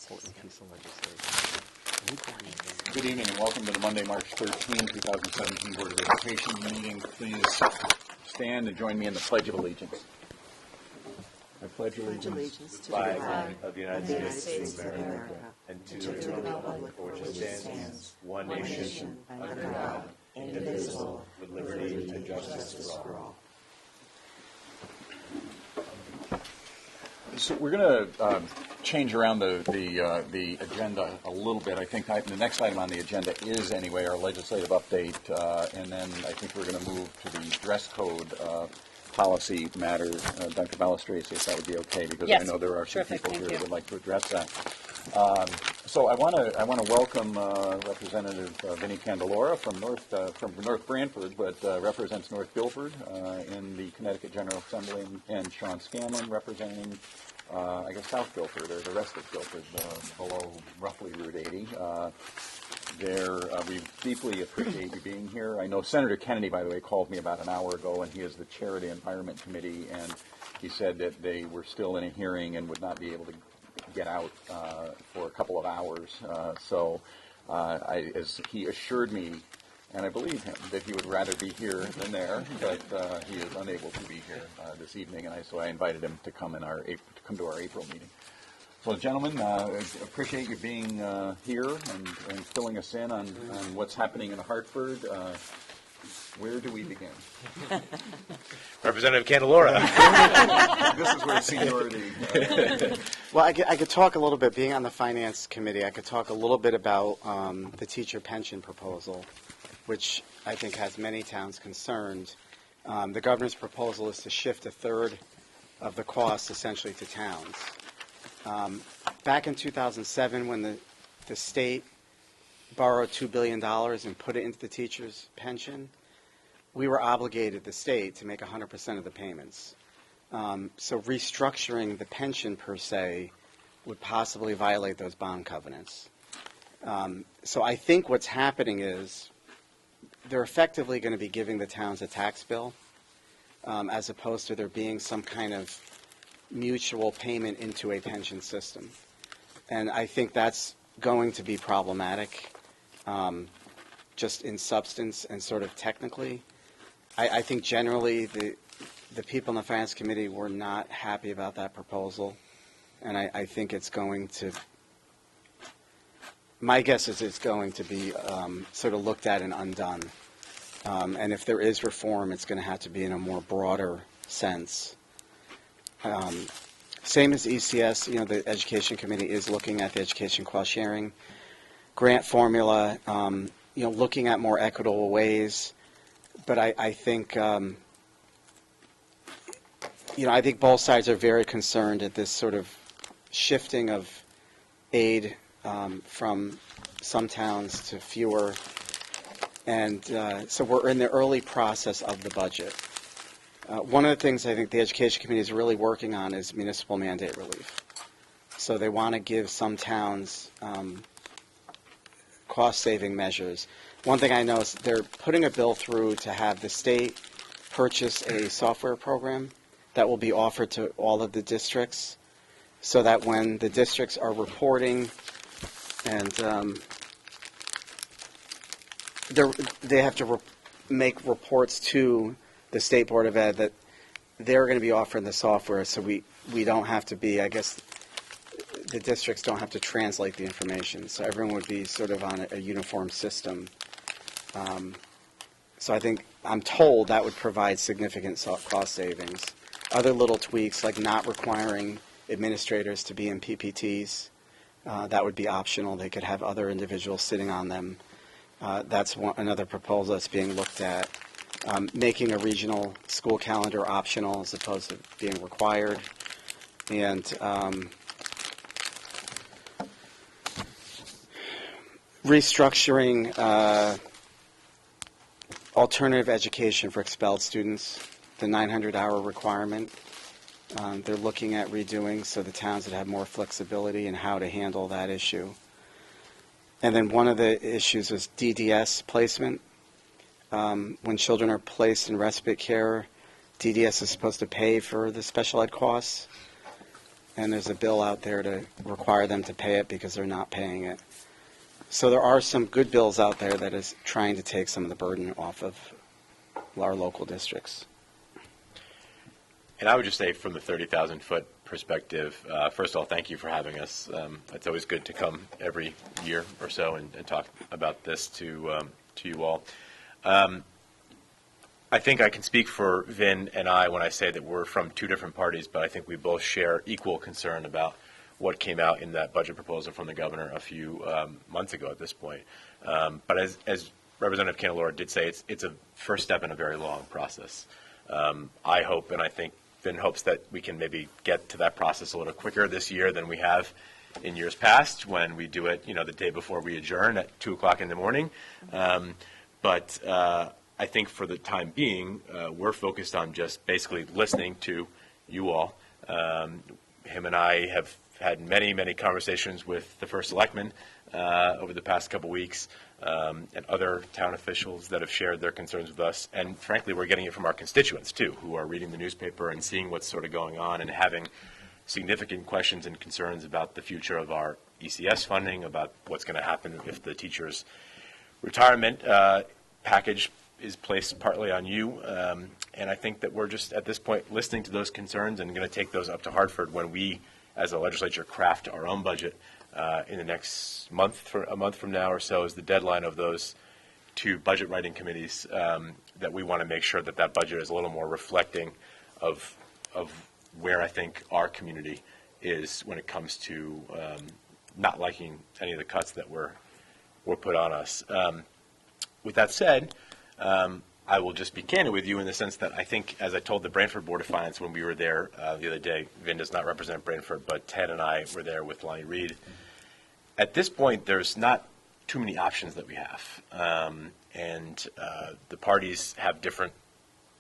important piece of legislation. Good evening and welcome to the Monday, March 13, 2017 Board of Education meeting. Please stand and join me in the Pledge of Allegiance. I pledge allegiance to the flag of the United States of America and to the republic for which it stands, one nation, under God, indivisible, with liberty and justice for all. So we're going to change around the agenda a little bit. I think the next item on the agenda is, anyway, our legislative update, and then I think we're going to move to the dress code policy matter. Dr. Balistresi, if that would be okay, because Yes. I know there are some Terrific. people Thank here you. that would like to address that. So I want to welcome Representative Vinnie Candelora from North Branford, but represents North Guilford in the Connecticut General Assembly, and Sean Scanlon representing, I guess, South Guilford, or the rest of Guilford, below roughly Route 80. We deeply appreciate you being here. I know Senator Kennedy, by the way, called me about an hour ago, and he is the chair of the Environment Committee, and he said that they were still in a hearing and would not be able to get out for a couple of hours. As he assured me, and I believe him, that he would rather be here than there, but he is unable to be here this evening, and so I invited him to come to our April meeting. So, gentlemen, appreciate you being here and filling us in on what's happening in Hartford. Where do we begin? Representative Candelora. This is where seniority. Well, I could talk a little bit, being on the Finance Committee, I could talk a little bit about the teacher pension proposal, which I think has many towns concerned. The governor's proposal is to shift a third of the cost essentially to towns. Back in 2007, when the state borrowed $2 billion and put it into the teacher's pension, we were obligated, the state, to make 100% of the payments. So restructuring the pension, per se, would possibly violate those bond covenants. So I think what's happening is they're effectively going to be giving the towns a tax bill, as opposed to there being some kind of mutual payment into a pension system. And I think that's going to be problematic, just in substance and sort of technically. I think generally the people in the Finance Committee were not happy about that proposal, and I think it's going to, my guess is it's going to be sort of looked at and undone. And if there is reform, it's going to have to be in a more broader sense. Same as ECS, the Education Committee is looking at the education cost sharing grant formula, looking at more equitable ways. But I think, I think both sides are very concerned at this sort of shifting of aid from some towns to fewer. And so we're in the early process of the budget. One of the things I think the Education Committee is really working on is municipal mandate relief. So they want to give some towns cost-saving measures. One thing I know is they're putting a bill through to have the state purchase a software program that will be offered to all of the districts, so that when the districts are reporting and they have to make reports to the State Board of Ed, that they're going to be offering the software, so we don't have to be, I guess, the districts don't have to translate the information. So everyone would be sort of on a uniform system. So I think, I'm told that would provide significant cost savings. Other little tweaks, like not requiring administrators to be in PPTs, that would be optional. They could have other individuals sitting on them. That's another proposal that's being looked at. Making a regional school calendar optional as opposed to being required. And restructuring alternative education for expelled students, the 900-hour requirement. They're looking at redoing so the towns would have more flexibility in how to handle that issue. And then one of the issues was DDS placement. When children are placed in respite care, DDS is supposed to pay for the special ed costs. and there's a bill out there to require them to pay it because they're not paying it. So there are some good bills out there that is trying to take some of the burden off of our local districts. And I would just say from the 30,000-foot perspective, first of all, thank you for having us. It's always good to come every year or so and talk about this to you all. I think I can speak for Vin and I when I say that we're from two different parties, but I think we both share equal concern about what came out in that budget proposal from the governor a few months ago at this point. But as Representative Candelora did say, it's a first step in a very long process. I hope, and I think Vin hopes, that we can maybe get to that process a little quicker this year than we have in years past, when we do it, the day before we adjourn at 2 o'clock in the morning. But I think for the time being, we're focused on just basically listening to you all. Him and I have had many, many conversations with the first selectman over the past couple weeks, and other town officials that have shared their concerns with us. And frankly, we're getting it from our constituents too, who are reading the newspaper and seeing what's sort of going on and having significant questions and concerns about the future of our ECS funding, about what's going to happen if the teachers' retirement package is placed partly on you. And I think that we're just at this point listening to those concerns and going to take those up to Hartford when we, as a legislature, craft our own budget in the next month. A month from now or so is the deadline of those two budget writing committees, that we want to make sure that that budget is a little more reflecting of where I think our community is when it comes to not liking any of the cuts that were put on us. With that said, I will just be candid with you in the sense that I think, as I told the Brantford Board of Finance when we were there the other day, Vin does not represent Brantford, but Ted and I were there with Lonnie Reed. At this point, there's not too many options that we have. And the parties have different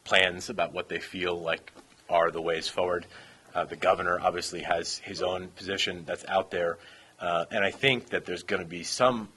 plans about what they feel like are the ways forward. The governor obviously has his own position that's out there. And I think that there's going to be some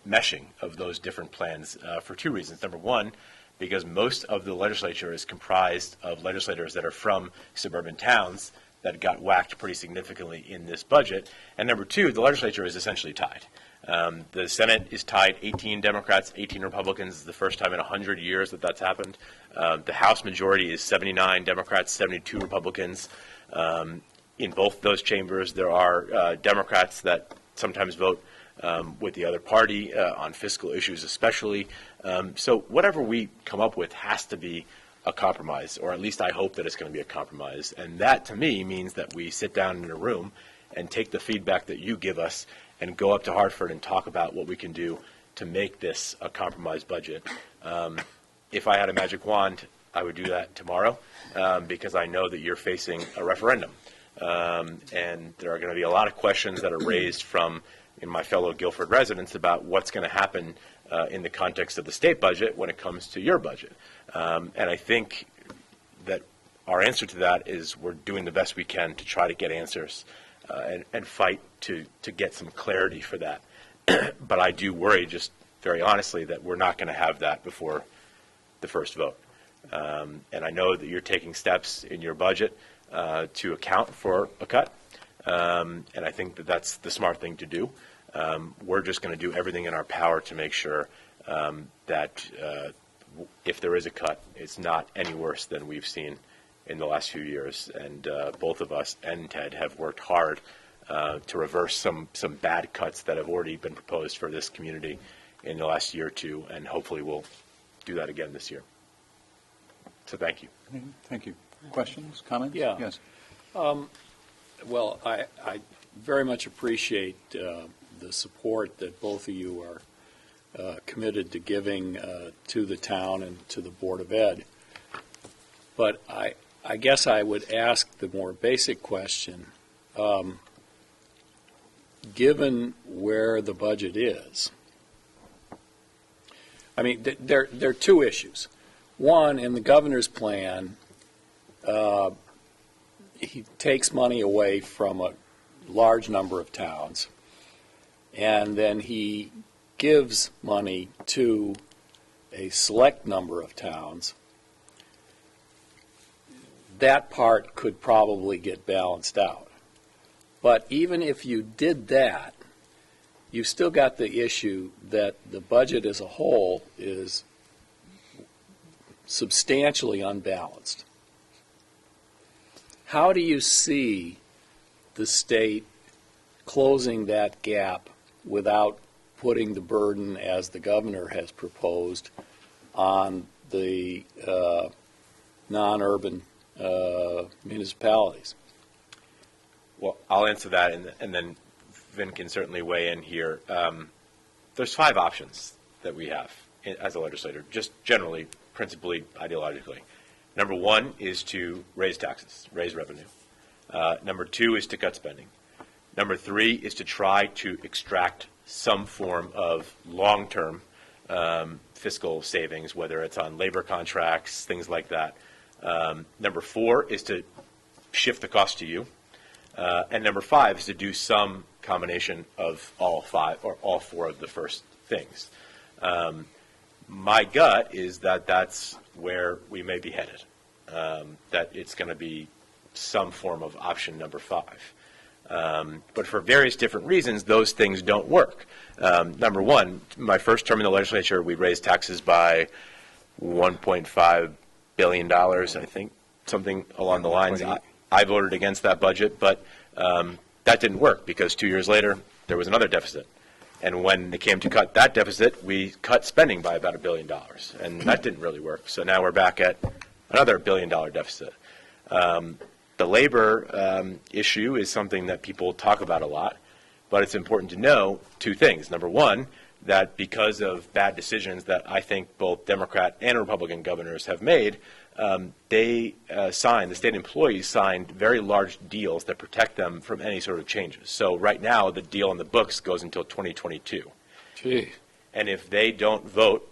meshing of those different plans for two reasons. Number one, because most of the legislature is comprised of legislators that are from suburban towns that got whacked pretty significantly in this budget. And number two, the legislature is essentially tied. The Senate is tied 18 Democrats, 18 Republicans. It's the first time in 100 years that that's happened. The House majority is 79 Democrats, 72 Republicans. In both those chambers, there are Democrats that sometimes vote with the other party on fiscal issues especially. So whatever we come up with has to be a compromise, or at least I hope that it's going to be a compromise. And that, to me, means that we sit down in a room and take the feedback that you give us and go up to Hartford and talk about what we can do to make this a compromise budget. If I had a magic wand, I would do that tomorrow, because I know that you're facing a referendum. And there are going to be a lot of questions that are raised from my fellow Guilford residents about what's going to happen in the context of the state budget when it comes to your budget. And I think that our answer to that is we're doing the best we can to try to get answers and fight to get some clarity for that. But I do worry, just very honestly, that we're not going to have that before the first vote. And I know that you're taking steps in your budget to account for a cut. And I think that that's the smart thing to do. We're just going to do everything in our power to make sure that if there is a cut, it's not any worse than we've seen in the last few years. And both of us and Ted have worked hard to reverse some bad cuts that have already been proposed for this community in the last year or two, and hopefully we'll do that again this year. So thank you. Thank you. Questions, comments? Yeah. Yes. Well, I very much appreciate the support that both of you are committed to giving to the town and to the Board of Ed. But I guess I would ask the more basic question, given where the budget is, I mean, there are two issues. One, in the governor's plan, he takes money away from a large number of towns, and then he gives money to a select number of towns. That part could probably get balanced out. But even if you did that, you've still got the issue that the budget as a whole is substantially unbalanced. How do you see the state closing that gap without putting the burden, as the governor has proposed, on the non-urban municipalities? Well, I'll answer that, and then Vin can certainly weigh in here. There's 5 options that we have as a legislator, just generally, principally, ideologically. Number 1 is to raise taxes, raise revenue. Number 2 is to cut spending. Number 3 is to try to extract some form of long-term fiscal savings, whether it's on labor contracts, things like that. Number 4 is to shift the cost to you. And number 5 is to do some combination of all 5 or all 4 of the first things. My gut is that that's where we may be headed, that it's going to be some form of option number 5. But for various different reasons, those things don't work. Number 1, my first term in the legislature, we raised taxes by $1.5 billion, I think, something along the lines. I voted against that budget, but that didn't work because 2 years later, there was another deficit. And when it came to cut that deficit, we cut spending by about $1 billion, and that didn't really work. So now we're back at another $1 billion deficit. The labor issue is something that people talk about a lot, but it's important to know 2 things. Number 1, that because of bad decisions that I think both Democrat and Republican governors have made, the state employees signed very large deals that protect them from any sort of changes. So right now, the deal on the books goes until 2022. Gee. And if they don't vote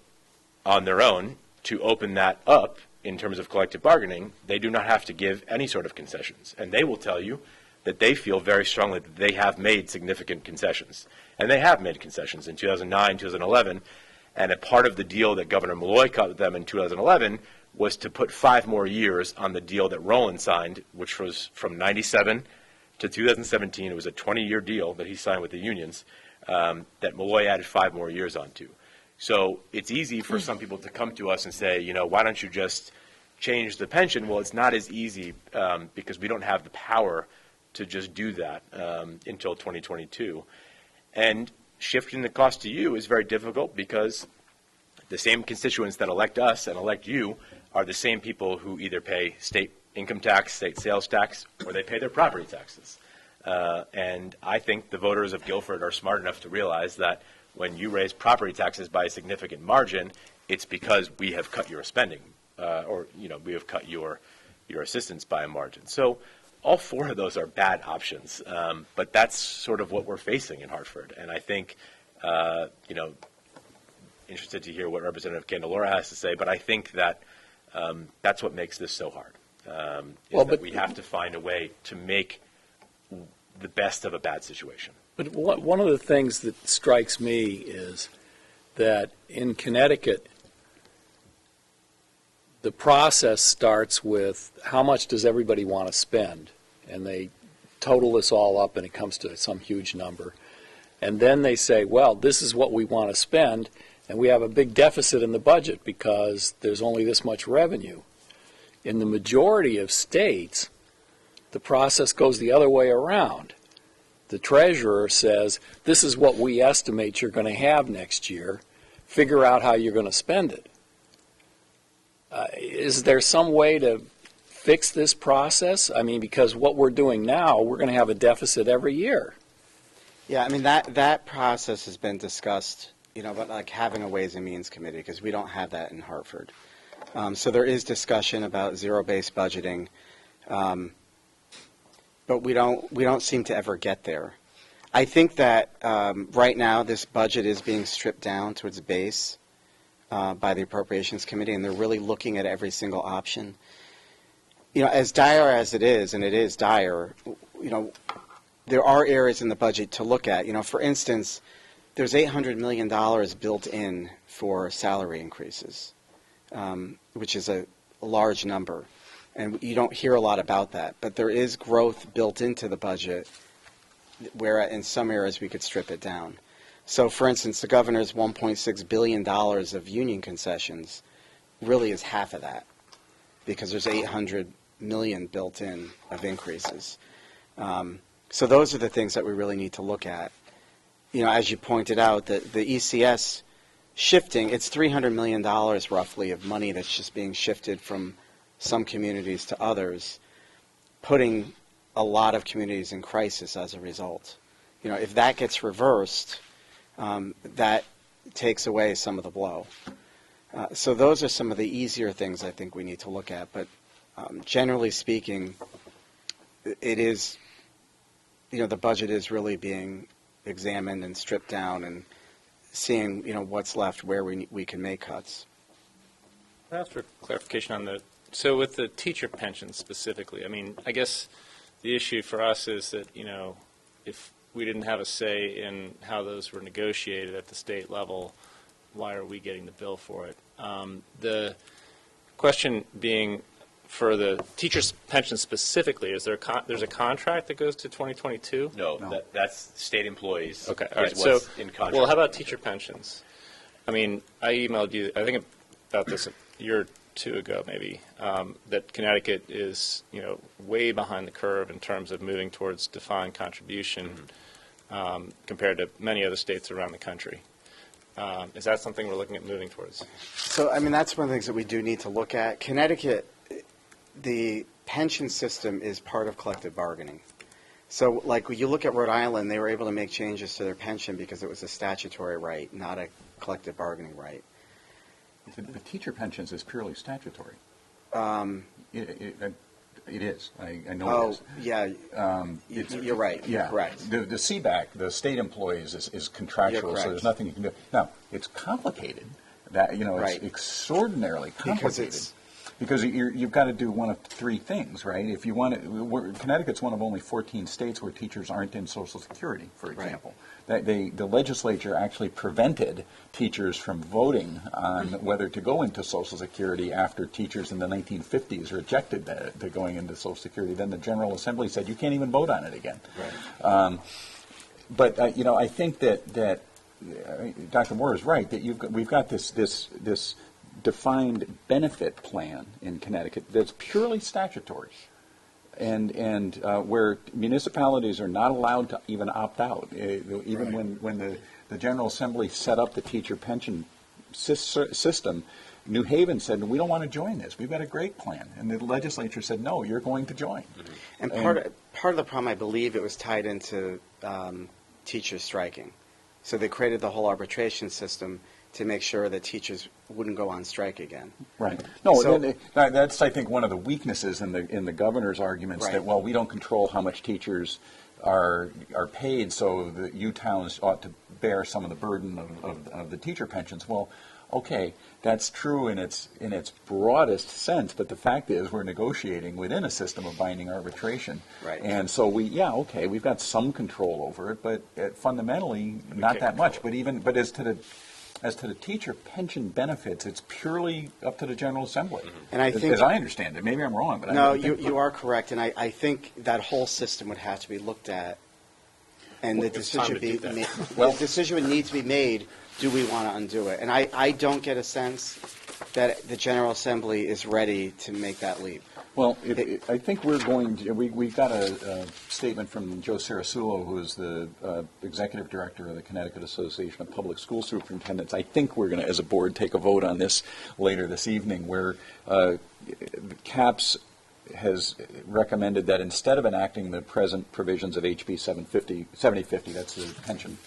on their own to open that up in terms of collective bargaining, they do not have to give any sort of concessions. And they will tell you that they feel very strongly that they have made significant concessions. And they have made concessions in 2009, 2011. And a part of the deal that Governor Malloy cut with them in 2011 was to put 5 more years on the deal that Rowland signed, which was from 97 to 2017. It was a 20-year deal that he signed with the unions that Malloy added 5 more years onto. So it's easy for some people to come to us and say, you know, why don't you just change the pension? Well, it's not as easy because we don't have the power to just do that until 2022. And shifting the cost to you is very difficult because the same constituents that elect us and elect you are the same people who either pay state income tax, state sales tax, or they pay their property taxes. And I think the voters of Guilford are smart enough to realize that when you raise property taxes by a significant margin, it's because we have cut your spending, or we have cut your assistance by a margin. So all 4 of those are bad options, but that's sort of what we're facing in Hartford. And I think, interested to hear what Representative Candelora has to say, but I think that that's what makes this so hard. That we have to find a way to make the best of a bad situation. But one of the things that strikes me is that in Connecticut, the process starts with how much does everybody want to spend, and they total this all up and it comes to some huge number. And then they say, well, this is what we want to spend, and we have a big deficit in the budget because there's only this much revenue. In the majority of states, the process goes the other way around. The treasurer says, this is what we estimate you're going to have next year. Figure out how you're going to spend it. Is there some way to fix this process? I mean, because what we're doing now, we're going to have a deficit every year. Yeah, I mean, that process has been discussed, but like having a Ways and Means Committee, because we don't have that in Hartford. So there is discussion about zero-based budgeting, but we don't seem to ever get there. I think that right now this budget is being stripped down to its base by the Appropriations Committee, and they're really looking at every single option. As dire as it is, and it is dire, there are areas in the budget to look at. For instance, there's $800 million built in for salary increases, which is a large number. And you don't hear a lot about that. But there is growth built into the budget where in some areas we could strip it down. So, for instance, the governor's $1.6 billion of union concessions really is half of that, because there's 800 million built in of increases. So those are the things that we really need to look at. You know, as you pointed out, the ECS shifting, it's $300 million roughly of money that's just being shifted from some communities to others, putting a lot of communities in crisis as a result. You know, if that gets reversed, that takes away some of the blow. So those are some of the easier things I think we need to look at. But generally speaking, it is, you know, the budget is really being examined and stripped down and seeing, you know, what's left, where we can make cuts. Can I ask for clarification on so with the teacher pensions specifically, I mean, I guess the issue for us is that, you know, if we didn't have a say in how those were negotiated at the state level, why are we getting the bill for it? The question being, for the teachers' pension specifically, is there's a contract that goes to 2022? No, that's state employees. Okay, all right. Is So, what's in contract. well, how about teacher pensions? I mean, I emailed you, I think about this a year or two ago, maybe, that Connecticut is, you know, way behind the curve in terms of moving towards defined contribution compared to many other states around the country. Is that something we're looking at moving towards? So, I mean, that's one of the things that we do need to look at. Connecticut, the pension system is part of collective bargaining. So, like, when you look at Rhode Island, they were able to make changes to their pension because it was a statutory right, not a collective bargaining right. The teacher pensions is purely statutory. It is. I know it is. Yeah, you're right. You're correct. The CBAC, the state employees, is contractual, You're so correct. there's nothing you can do. Now, it's complicated. That, you know, it's Right. extraordinarily complicated. it's- Because you've got to do one of three things, right? If you want to, Connecticut's one of only 14 states where teachers aren't in Social Security, for Right. example. The legislature actually prevented teachers from voting on whether to go into Social Security after teachers in the 1950s rejected the going into Social Security. Then the General Assembly said you can't even vote on it again. Right. But you know, I think that Dr. Moore is right that we've got this defined benefit plan in Connecticut that's purely statutory, and where municipalities are not allowed to even opt out. Even Right. when the General Assembly set up the teacher pension system, New Haven said, we don't want to join this. We've got a great plan. And the legislature said, no, you're going to join. And part of the problem, I believe, it was tied into teachers striking. So they created the whole arbitration system to make sure that teachers wouldn't go on strike again. Right. No, So- that's, I think, one of the weaknesses in the governor's arguments Right. that, well, we don't control how much teachers are paid, so the U towns ought to bear some of the burden of the teacher pensions. Well, okay, that's true in its broadest sense, but the fact is we're negotiating within a system of binding arbitration. Right. And so we've got some control over it, but fundamentally not that much. But as to the teacher pension benefits, it's purely up to the General Assembly. And I think- as I understand it, maybe I'm wrong, but No, I think you are correct, and I think that whole system would have to be looked at, and the it's time decision to do that. Well- the decision would need to be made, do we want to undo it? And I don't get a sense that the General Assembly is ready to make that leap. Well, I think we're going to, we got a statement from Joe Sarasulo, who is the executive director of the Connecticut Association of Public School Superintendents. I think we're going to, as a board, take a vote on this later this evening, where CAPS has recommended that instead of enacting the present provisions of HB 7050, that's the pension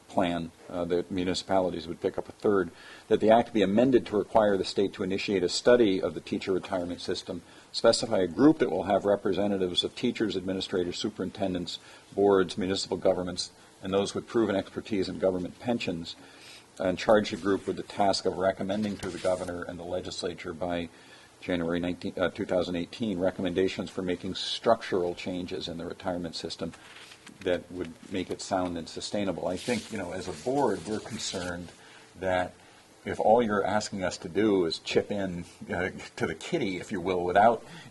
plan, that municipalities would pick up a third, that the act be amended to require the state to initiate a study of the teacher retirement system, specify a group that will have representatives of teachers, administrators, superintendents, boards, municipal governments, and those with proven expertise in government pensions, and charge the group with the task of recommending to the governor and the legislature by January 2018 recommendations for making structural changes in the retirement system that would make it sound and sustainable. I think, as a board, we're concerned that if all you're asking us to do is chip in to the kitty, if you will,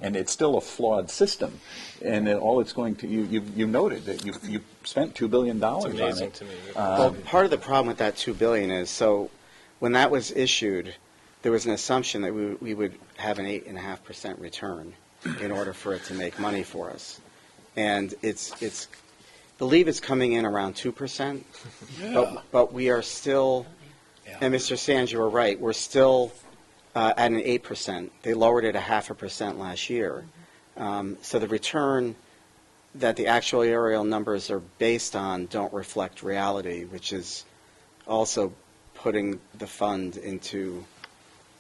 and it's still a flawed system, and all it's going to, you noted that you spent $2 billion It's on amazing it. to me. Well, part of the problem with that $2 billion is, so when that was issued, there was an assumption that we would have an 8.5% return in order for it to make money for us. And I believe it's coming in around 2%, but we are still, and Mr. Sands, you were right, we're still at an 8%. They lowered it 0.5% last year. So the return that the actuarial numbers are based on don't reflect reality, which is also putting the fund into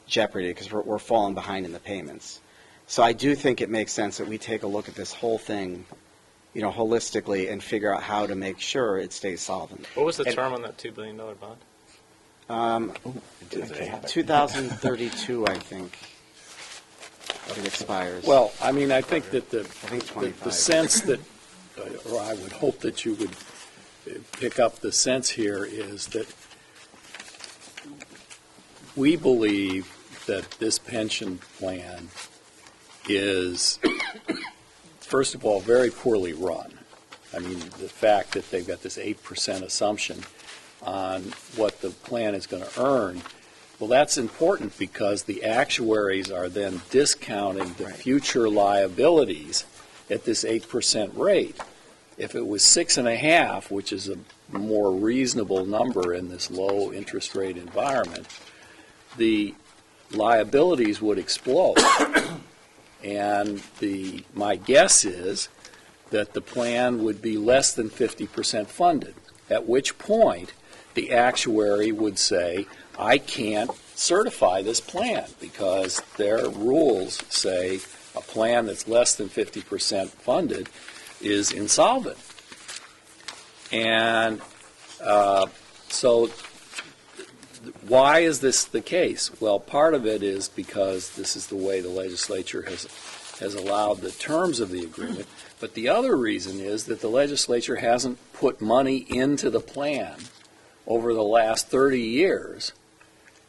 jeopardy because we're falling behind in the payments. So I do think it makes sense that we take a look at this whole thing, holistically and figure out how to make sure it stays solvent. What was the term on that $2 billion bond? 2032, I think, it expires. Well, I mean, I think that I think 25. the sense that, or I would hope that you would pick up the sense here is that we believe that this pension plan is, first of all, very poorly run. I mean, the fact that they've got this 8% assumption on what the plan is going to earn, well, that's important because the actuaries are then discounting the future liabilities at this 8% rate. If it was 6.5, which is a more reasonable number in this low interest rate environment, the liabilities would explode. And my guess is that the plan would be less than 50% funded, at which point the actuary would say, I can't certify this plan because their rules say a plan that's less than 50% funded is insolvent. And so why is this the case? Well, part of it is because this is the way the legislature has allowed the terms of the agreement. But the other reason is that the legislature hasn't put money into the plan over the last 30 years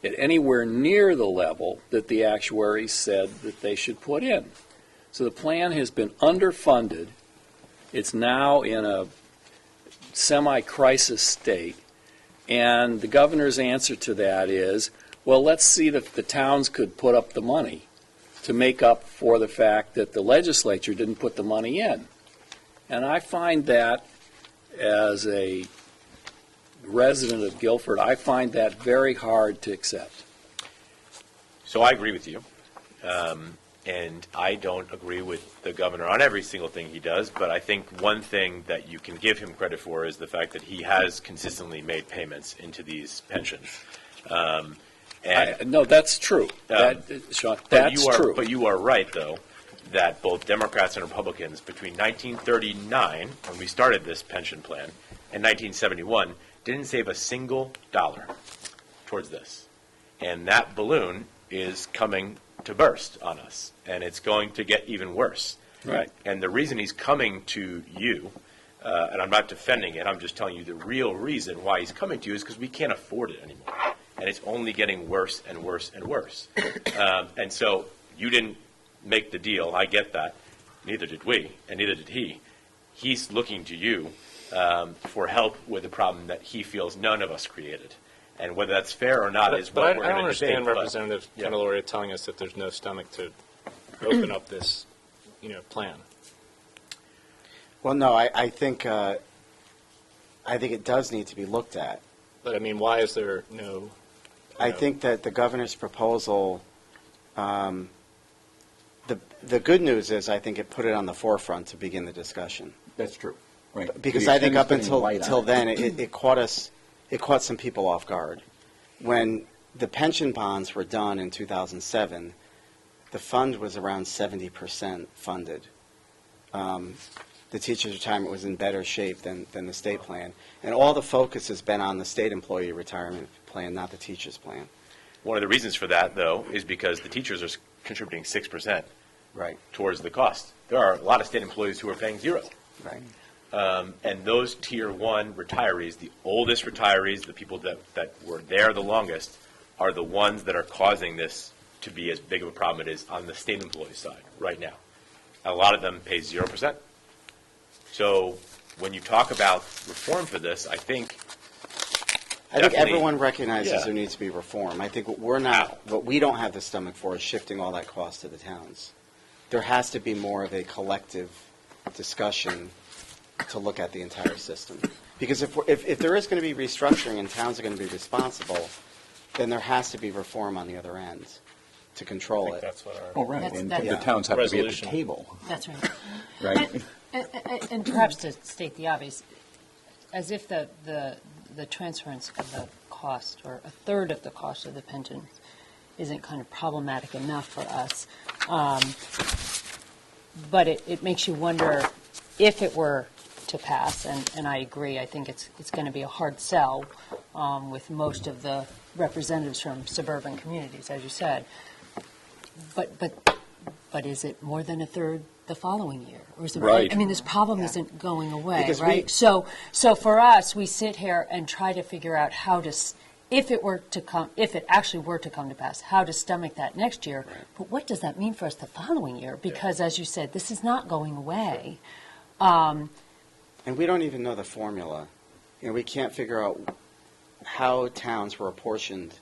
at anywhere near the level that the actuaries said that they should put in. So the plan has been underfunded. It's now in a semi-crisis state. And the governor's answer to that is, well, let's see if the towns could put up the money to make up for the fact that the legislature didn't put the money in. And I find that, as a resident of Guilford, I find that very hard to accept. So I agree with you. And I don't agree with the governor on every single thing he does, but I think one thing that you can give him credit for is the fact that he has consistently made payments into these pensions. No, that's true. Sean, that's true. But you are right, though, that both Democrats and Republicans between 1939, when we started this pension plan, and 1971, didn't save a single dollar towards this. And that balloon is coming to burst on us, and it's going to get even worse. Right. And the reason he's coming to you, and I'm not defending it, I'm just telling you the real reason why he's coming to you is because we can't afford it anymore. And it's only getting worse and worse and worse. And so you didn't make the deal. I get that. Neither did we, and neither did he. He's looking to you for help with a problem that he feels none of us created. And whether that's fair or not is what But we're I going don't to debate. understand Representative Candelaria telling us that there's no stomach to open up this, plan. Well, no, I think it does need to be looked at. But I mean, why is there no? I think that the governor's proposal, the good news is I think it put it on the forefront to begin the discussion. That's true. Right. Because To the I think up extent it's getting until light on then, it caught some people off guard. When the pension bonds were done in 2007, the fund was around 70% funded. The teacher's retirement was in better shape than the state plan. And all the focus has been on the state employee retirement plan, not the teacher's plan. One of the reasons for that, though, is because the teachers are contributing 6% Right, towards the cost. There are a lot of state employees who are paying zero. right. And those Tier 1 retirees, the oldest retirees, the people that were there the longest, are the ones that are causing this to be as big of a problem it is on the state employee side right now. A lot of them pay 0%. So when you talk about reform for this, I think definitely- everyone recognizes Yeah. there needs to be reform. I think what we don't have the stomach for is shifting all that cost to the towns. There has to be more of a collective discussion to look at the entire system. Because if there is going to be restructuring and towns are going to be responsible, then there has to be reform on the other end to I control think it. that's what our. Oh, right, That's- and that's- the towns have to be at the Resolution. table, That's right. right? And perhaps to state the obvious, as if the transference of the cost, or a third of the cost of the pension, isn't kind of problematic enough for us. But it makes you wonder if it were to pass, and I agree, I think it's going to be a hard sell with most of the representatives from suburban communities, as you said. But is it more than a third the following year? Or is it, Right. I mean, this problem isn't going away, Because right? So for us, we sit here and try to figure out how to, if it actually were to come to pass, how to stomach that next year. But what does that mean for us the following year? Because as you said, this is not going away. And we don't even know the formula. We can't figure out how towns were apportioned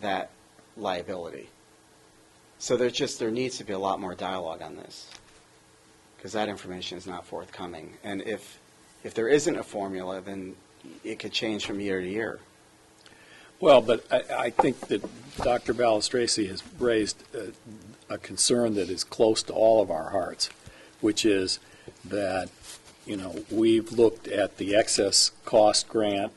that liability. So there needs to be a lot more dialogue on this, because that information is not forthcoming. And if there isn't a formula, then it could change from year to year. Well, but I think that Dr. Balistraci has raised a concern that is close to all of our hearts, which is that, we've looked at the excess cost grant,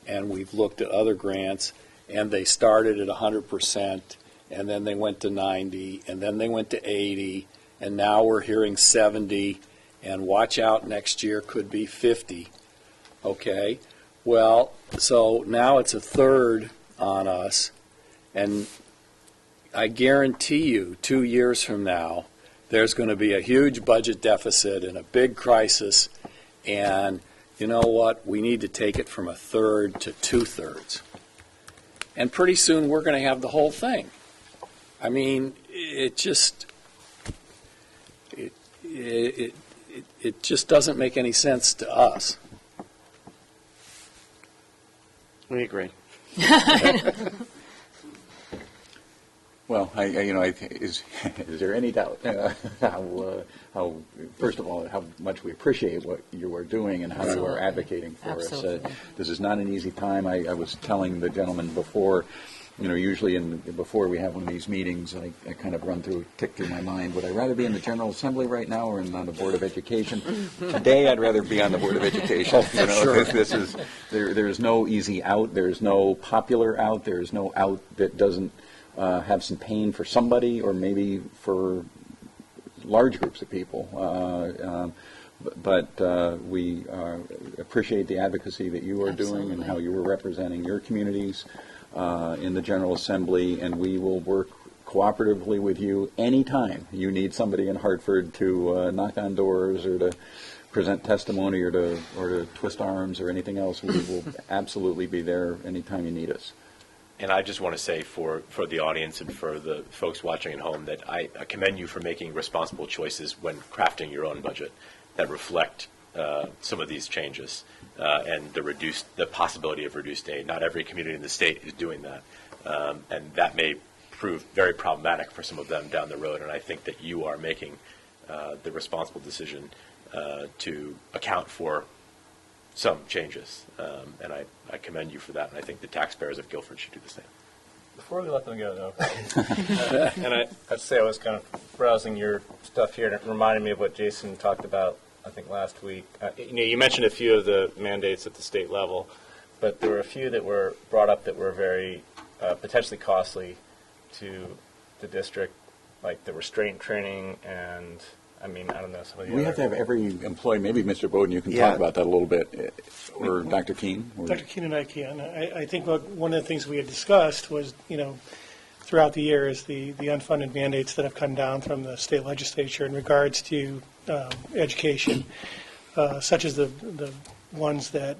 and we've looked at other grants, and they started at 100%, and then they went to 90, and then they went to 80, and now we're hearing 70, and watch out, next year could be 50, okay? Well, so now it's a third on us, and I guarantee you, 2 years from now, there's going to be a huge budget deficit and a big crisis, and you know what? We need to take it from a third to 2/3. And pretty soon, we're going to have the whole thing. I mean, it just doesn't make any sense to us. We agree. Well, is there any doubt how, first of all, how much we appreciate what you are doing and how you are Absolutely. advocating for us. Absolutely. This is not an easy time. I was telling the gentleman before, usually before we have one of these meetings, I kind of tick through my mind, would I rather be in the General Assembly right now or on the Board of Education? Today, I'd rather be on the Board of Education. Sure. This is, there is no easy out. There's no popular out. There's no out that doesn't have some pain for somebody or maybe for large groups of people. But we appreciate the advocacy that you are doing and how you are representing your communities in the General Assembly, and we will work cooperatively with you anytime you need somebody in Hartford to knock on doors or to present testimony or to twist arms or anything else. We will absolutely be there anytime you need us. And I just want to say for the audience and for the folks watching at home that I commend you for making responsible choices when crafting your own budget that reflect some of these changes and the possibility of reduced aid. Not every community in the state is doing that, and that may prove very problematic for some of them down the road. And I think that you are making the responsible decision to account for some changes, and I commend you for that, and I think the taxpayers of Guilford should do the same. Before we let them go, though, and I'd say I was kind of browsing your stuff here, and it reminded me of what Jason talked about, I think, last week. You mentioned a few of the mandates at the state level, but there were a few that were brought up that were very potentially costly to the district, like the restraint training and, I don't know, some of the We other. have to have every employee, maybe Mr. Bowden, you can Yeah. talk about that a little bit, or Dr. Keene. or- Dr. Keene and I can. I think one of the things we had discussed was, throughout the year is the unfunded mandates that have come down from the state legislature in regards to education, such as the ones that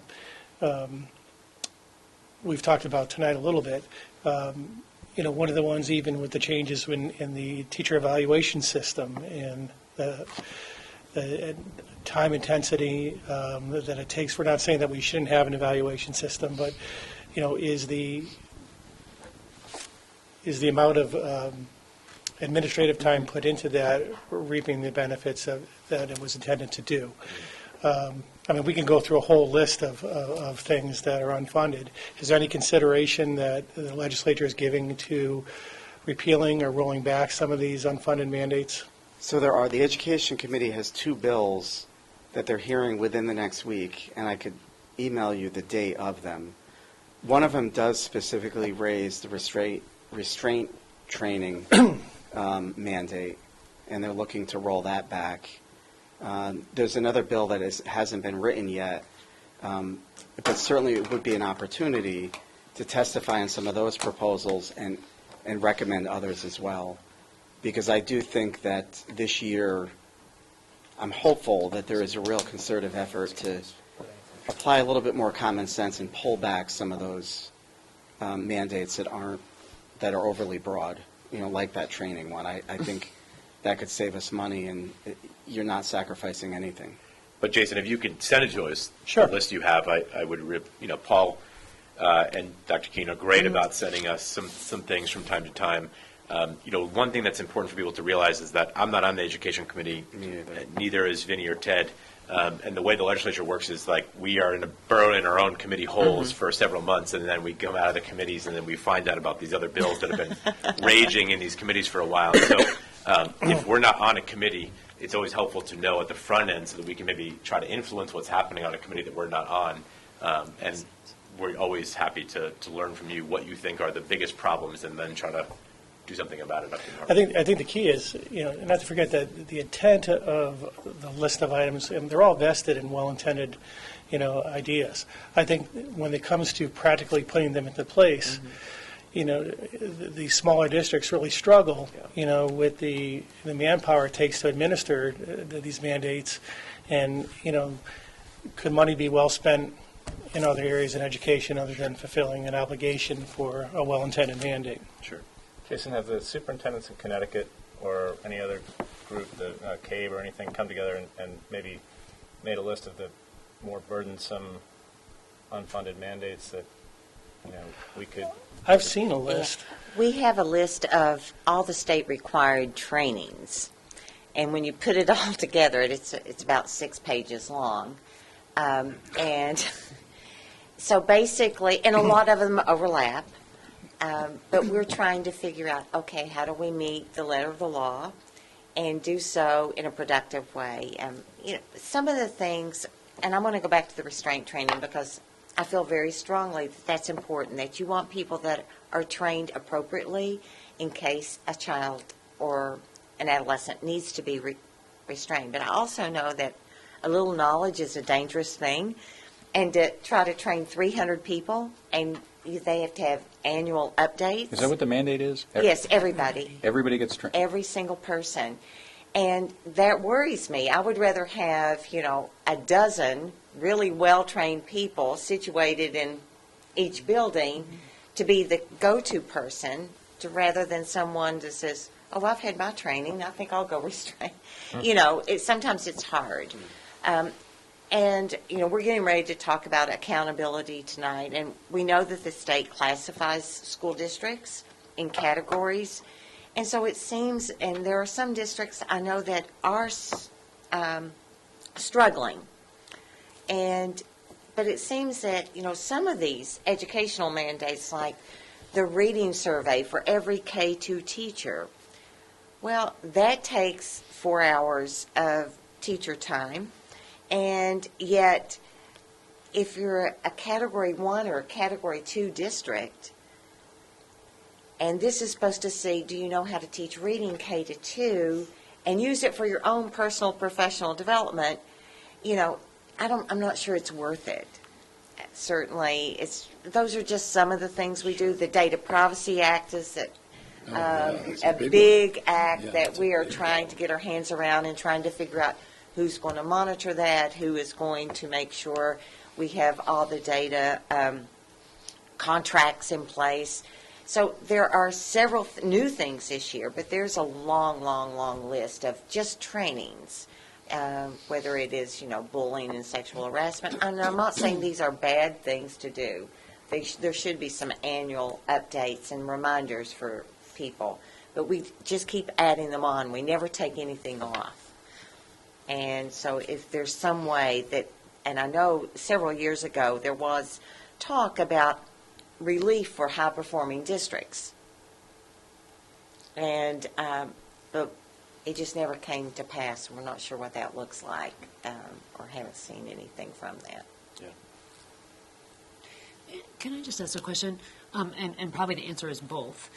we've talked about tonight a little bit. One of the ones, even with the changes in the teacher evaluation system and the time intensity that it takes, we're not saying that we shouldn't have an evaluation system, but, is the amount of administrative time put into that reaping the benefits that it was intended to do. We can go through a whole list of things that are unfunded. Is there any consideration that the legislature is giving to repealing or rolling back some of these unfunded mandates? So the Education Committee has 2 bills that they're hearing within the next week, and I could email you the date of them. One of them does specifically raise the restraint training mandate, and they're looking to roll that back. There's another bill that hasn't been written yet, but certainly it would be an opportunity to testify on some of those proposals and recommend others as well. Because I do think that this year, I'm hopeful that there is a real concerted effort to apply a little bit more common sense and pull back some of those mandates that are overly broad, like that training one. I think that could save us money, and you're not sacrificing anything. But Jason, if you could send it to us, Sure. the list you have, I would, Paul and Dr. Keene are great about sending us some things from time to time. One thing that's important for people to realize is that I'm not on the Education Committee. Me neither. Neither is Vinny or Ted. And the way the legislature works is like we are burrowed in our own committee holes for several months, and then we come out of the committees, and then we find out about these other bills that have been raging in these committees for a while. So if we're not on a committee, it's always helpful to know at the front end so that we can maybe try to influence what's happening on a committee that we're not on. And we're always happy to learn from you what you think are the biggest problems, and then try to do something about it up in I think the key is, not to forget that the intent of the list of items, they're all vested in well-intended, ideas. I think when it comes to practically putting them into place, the smaller districts really struggle, with the manpower it takes to administer these mandates, and, could money be well spent in other areas in education other than fulfilling an obligation for a well-intended mandate? Sure. Jason, have the superintendents in Connecticut or any other group, the CAVE or anything, come together and maybe made a list of the more burdensome unfunded mandates that, we could? I've seen a list. We have a list of all the state required trainings, and when you put it all together, it's about 6 pages long, and so basically, and a lot of them overlap. But we're trying to figure out, okay, how do we meet the letter of the law and do so in a productive way? Some of the things, and I want to go back to the restraint training because I feel very strongly that that's important, that you want people that are trained appropriately in case a child or an adolescent needs to be restrained. But I also know that a little knowledge is a dangerous thing, and to try to train 300 people and they have to have annual updates. Is that what the mandate is? Yes, everybody. Everybody gets trained? Every single person. And that worries me. I would rather have, a dozen really well-trained people situated in each building to be the go-to person rather than someone that says, oh, I've had my training. I think I'll go restrain. Sometimes it's hard. And, we're getting ready to talk about accountability tonight, and we know that the state classifies school districts in categories. And so it seems, and there are some districts I know that are struggling. But it seems that, some of these educational mandates, like the reading survey for every K-2 teacher, well, that takes 4 hours of teacher time. And yet, if you're a Category 1 or a Category 2 district, and this is supposed to say, do you know how to teach reading K-2, and use it for your own personal professional development, I'm not sure it's worth it. Certainly, those are just some of the things we do. The Data Privacy Act is a big act that we are trying to get our hands around and trying to figure out who's going to monitor that, who is going to make sure we have all the data contracts in place. So there are several new things this year, but there's a long, long, long list of just trainings, whether it is, bullying and sexual harassment. And I'm not saying these are bad things to do. There should be some annual updates and reminders for people, but we just keep adding them on. We never take anything off. And so if there's some way that, and I know several years ago there was talk about relief for high-performing districts. And, but it just never came to pass. We're not sure what that looks like, or haven't seen anything from that. Can I just ask a question? And probably the answer is both.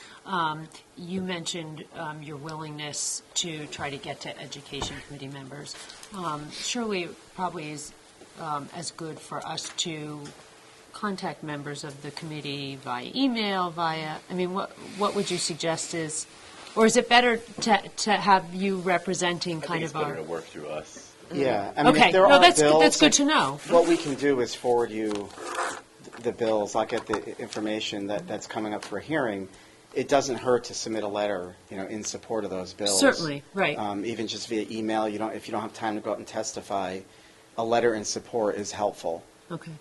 You mentioned your willingness to try to get to education committee members. Surely it probably is as good for us to contact members of the committee via email, what would you suggest is, or is it better to have you representing I kind think it's of better our? to work through us. Yeah. I mean, Okay, if there no, are that's bills, good to know. What we can do is forward you the bills. I'll get the information that's coming up for hearing. It doesn't hurt to submit a letter, in support of those bills. Certainly, right. Even just via email. If you don't have time to go out and testify, a letter in support is helpful. Okay.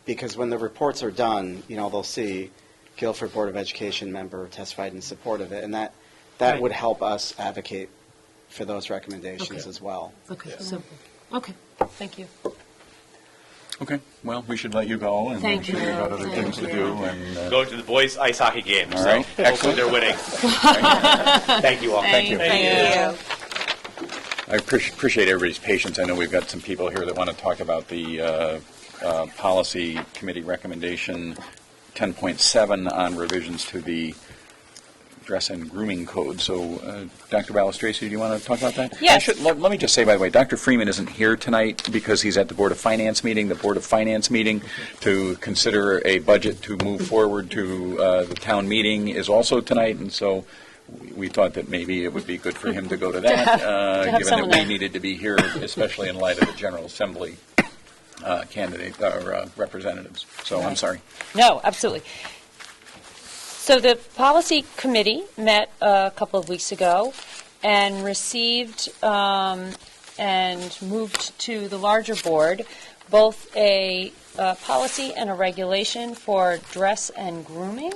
Because when the reports are done, they'll see Guilford Board of Education member testified in support of it, and that Right. would help us advocate for those recommendations Okay. as well. Okay, simple. Okay, thank you. Okay, well, we should let you go, and I'm Thank sure you. you've got other Thank things to you. do, and, Go to the boys' ice hockey game. All So right. hopefully Excellent. they're winning. Thank you all. Thank you. Thank I appreciate everybody's patience. I know we've got some people here that want to talk about the policy committee recommendation 10.7 on revisions to the dress and grooming code. So, Dr. Balistraci, do you want to talk about that? Yes. Let me just say, by the way, Dr. Freeman isn't here tonight because he's at the Board of Finance meeting. The Board of Finance meeting to consider a budget to move forward to the town meeting is also tonight, and so we thought that maybe it would be good for him to go to that, have given someone that we there. needed to be here, especially in light of the General Assembly candidate or representatives. So I'm sorry. No, absolutely. So the policy committee met a couple of weeks ago and received and moved to the larger board both a policy and a regulation for dress and grooming.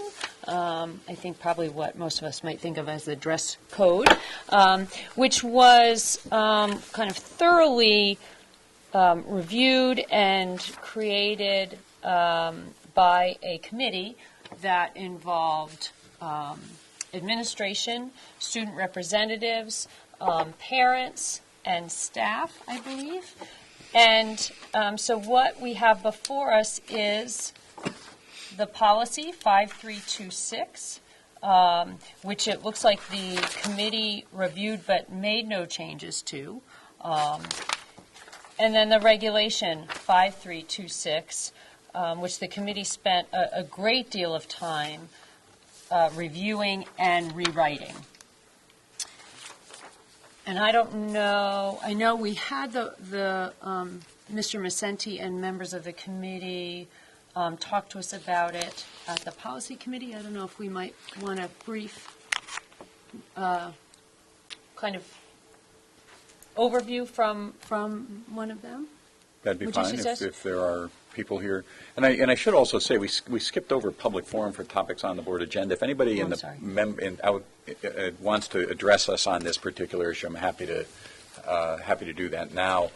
I think probably what most of us might think of as the dress code, which was kind of thoroughly reviewed and created by a committee that involved administration, student representatives, parents, and staff, I believe. And so what we have before us is the policy 5326, which it looks like the committee reviewed but made no changes to. And then the regulation 5326, which the committee spent a great deal of time reviewing and rewriting. And I don't know, I know we had the Mr. Macenti and members of the committee talk to us about it at the policy committee. I don't know if we might want a brief kind of overview from one of them. That'd be Would you fine suggest? if there are people here. And I should also say, we skipped over public forum for topics on the board agenda. If anybody Oh, in sorry. the wants to address us on this particular issue, I'm happy to do that now.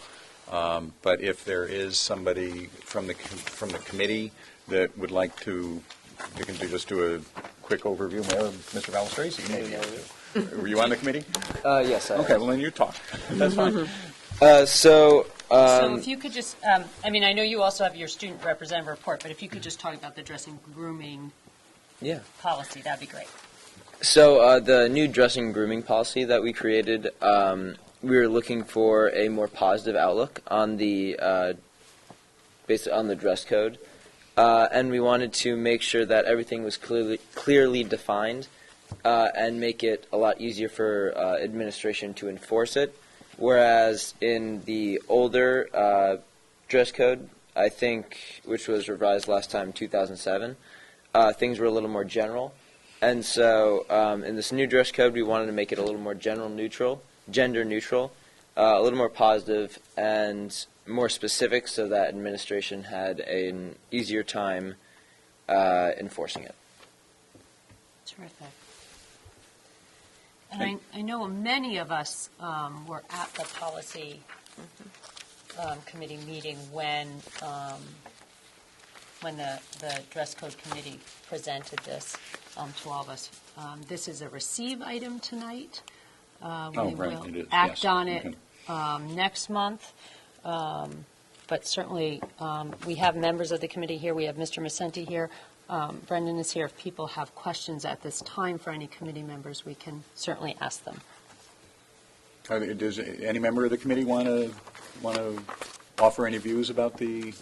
But if there is somebody from the committee that would like to, we can just do a quick overview. Mayor, Mr. Balistraci, you may be able to. Were you on the committee? Yes. Okay, well then you talk. That's fine. So So if you could just, I mean, I know you also have your student representative report, but if you could just talk about the dressing grooming yeah. policy, that'd be great. So the new dressing and grooming policy that we created, we were looking for a more positive outlook on the based on the dress code, and we wanted to make sure that everything was clearly defined and make it a lot easier for administration to enforce it. Whereas in the older dress code, I think, which was revised last time, 2007, things were a little more general. And so in this new dress code, we wanted to make it a little more gender neutral, a little more positive and more specific so that administration had an easier time enforcing it. Terrific. And I know many of us were at the policy committee meeting when the dress code committee presented this to all of us. This is a receive item tonight. We right, will it is, act yes. on it Okay. next month. But certainly, we have members of the committee here. We have Mr. Masenti here. Brendan is here. If people have questions at this time for any committee members, we can certainly ask them. Does any member of the committee want to offer any views about the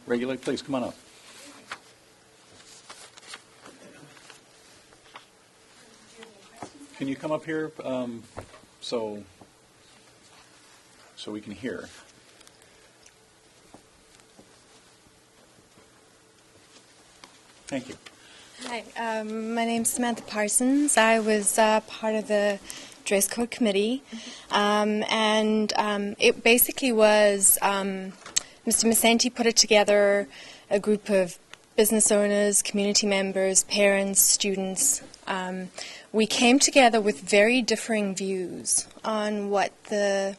regulate? Please, come on up. Can you come up here so we can hear? Thank you. Hi, my name's Samantha Parsons. I was part of the dress code committee, and it basically was Mr. Masenti put it together, a group of business owners, community members, parents, students. We came together with very differing views on what the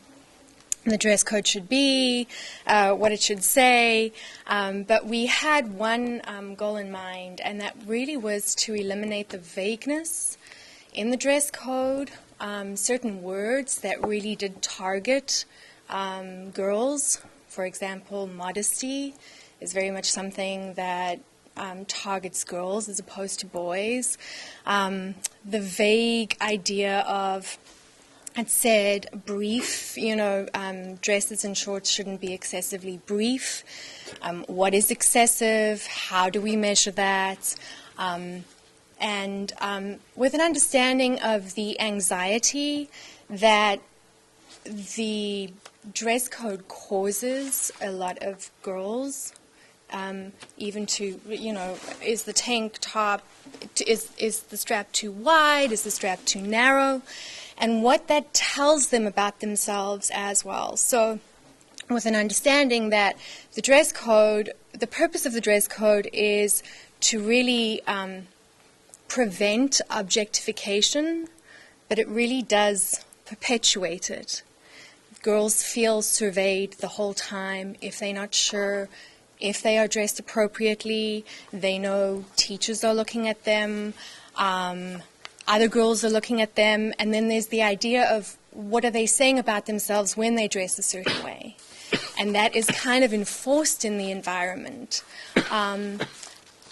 dress code should be, what it should say, but we had one goal in mind, and that really was to eliminate the vagueness in the dress code, certain words that really did target girls. For example, modesty is very much something that targets girls as opposed to boys. The vague idea of, it said brief, dresses and shorts shouldn't be excessively brief. What is excessive? How do we measure that? And with an understanding of the anxiety that the dress code causes a lot of girls, even to, is the tank top, is the strap too wide, is the strap too narrow, and what that tells them about themselves as well. So with an understanding that the dress code, the purpose of the dress code is to really prevent objectification, but it really does perpetuate it. Girls feel surveyed the whole time. If they're not sure if they are dressed appropriately, they know teachers are looking at them, other girls are looking at them, and then there's the idea of what are they saying about themselves when they dress a certain way. And that is kind of enforced in the environment.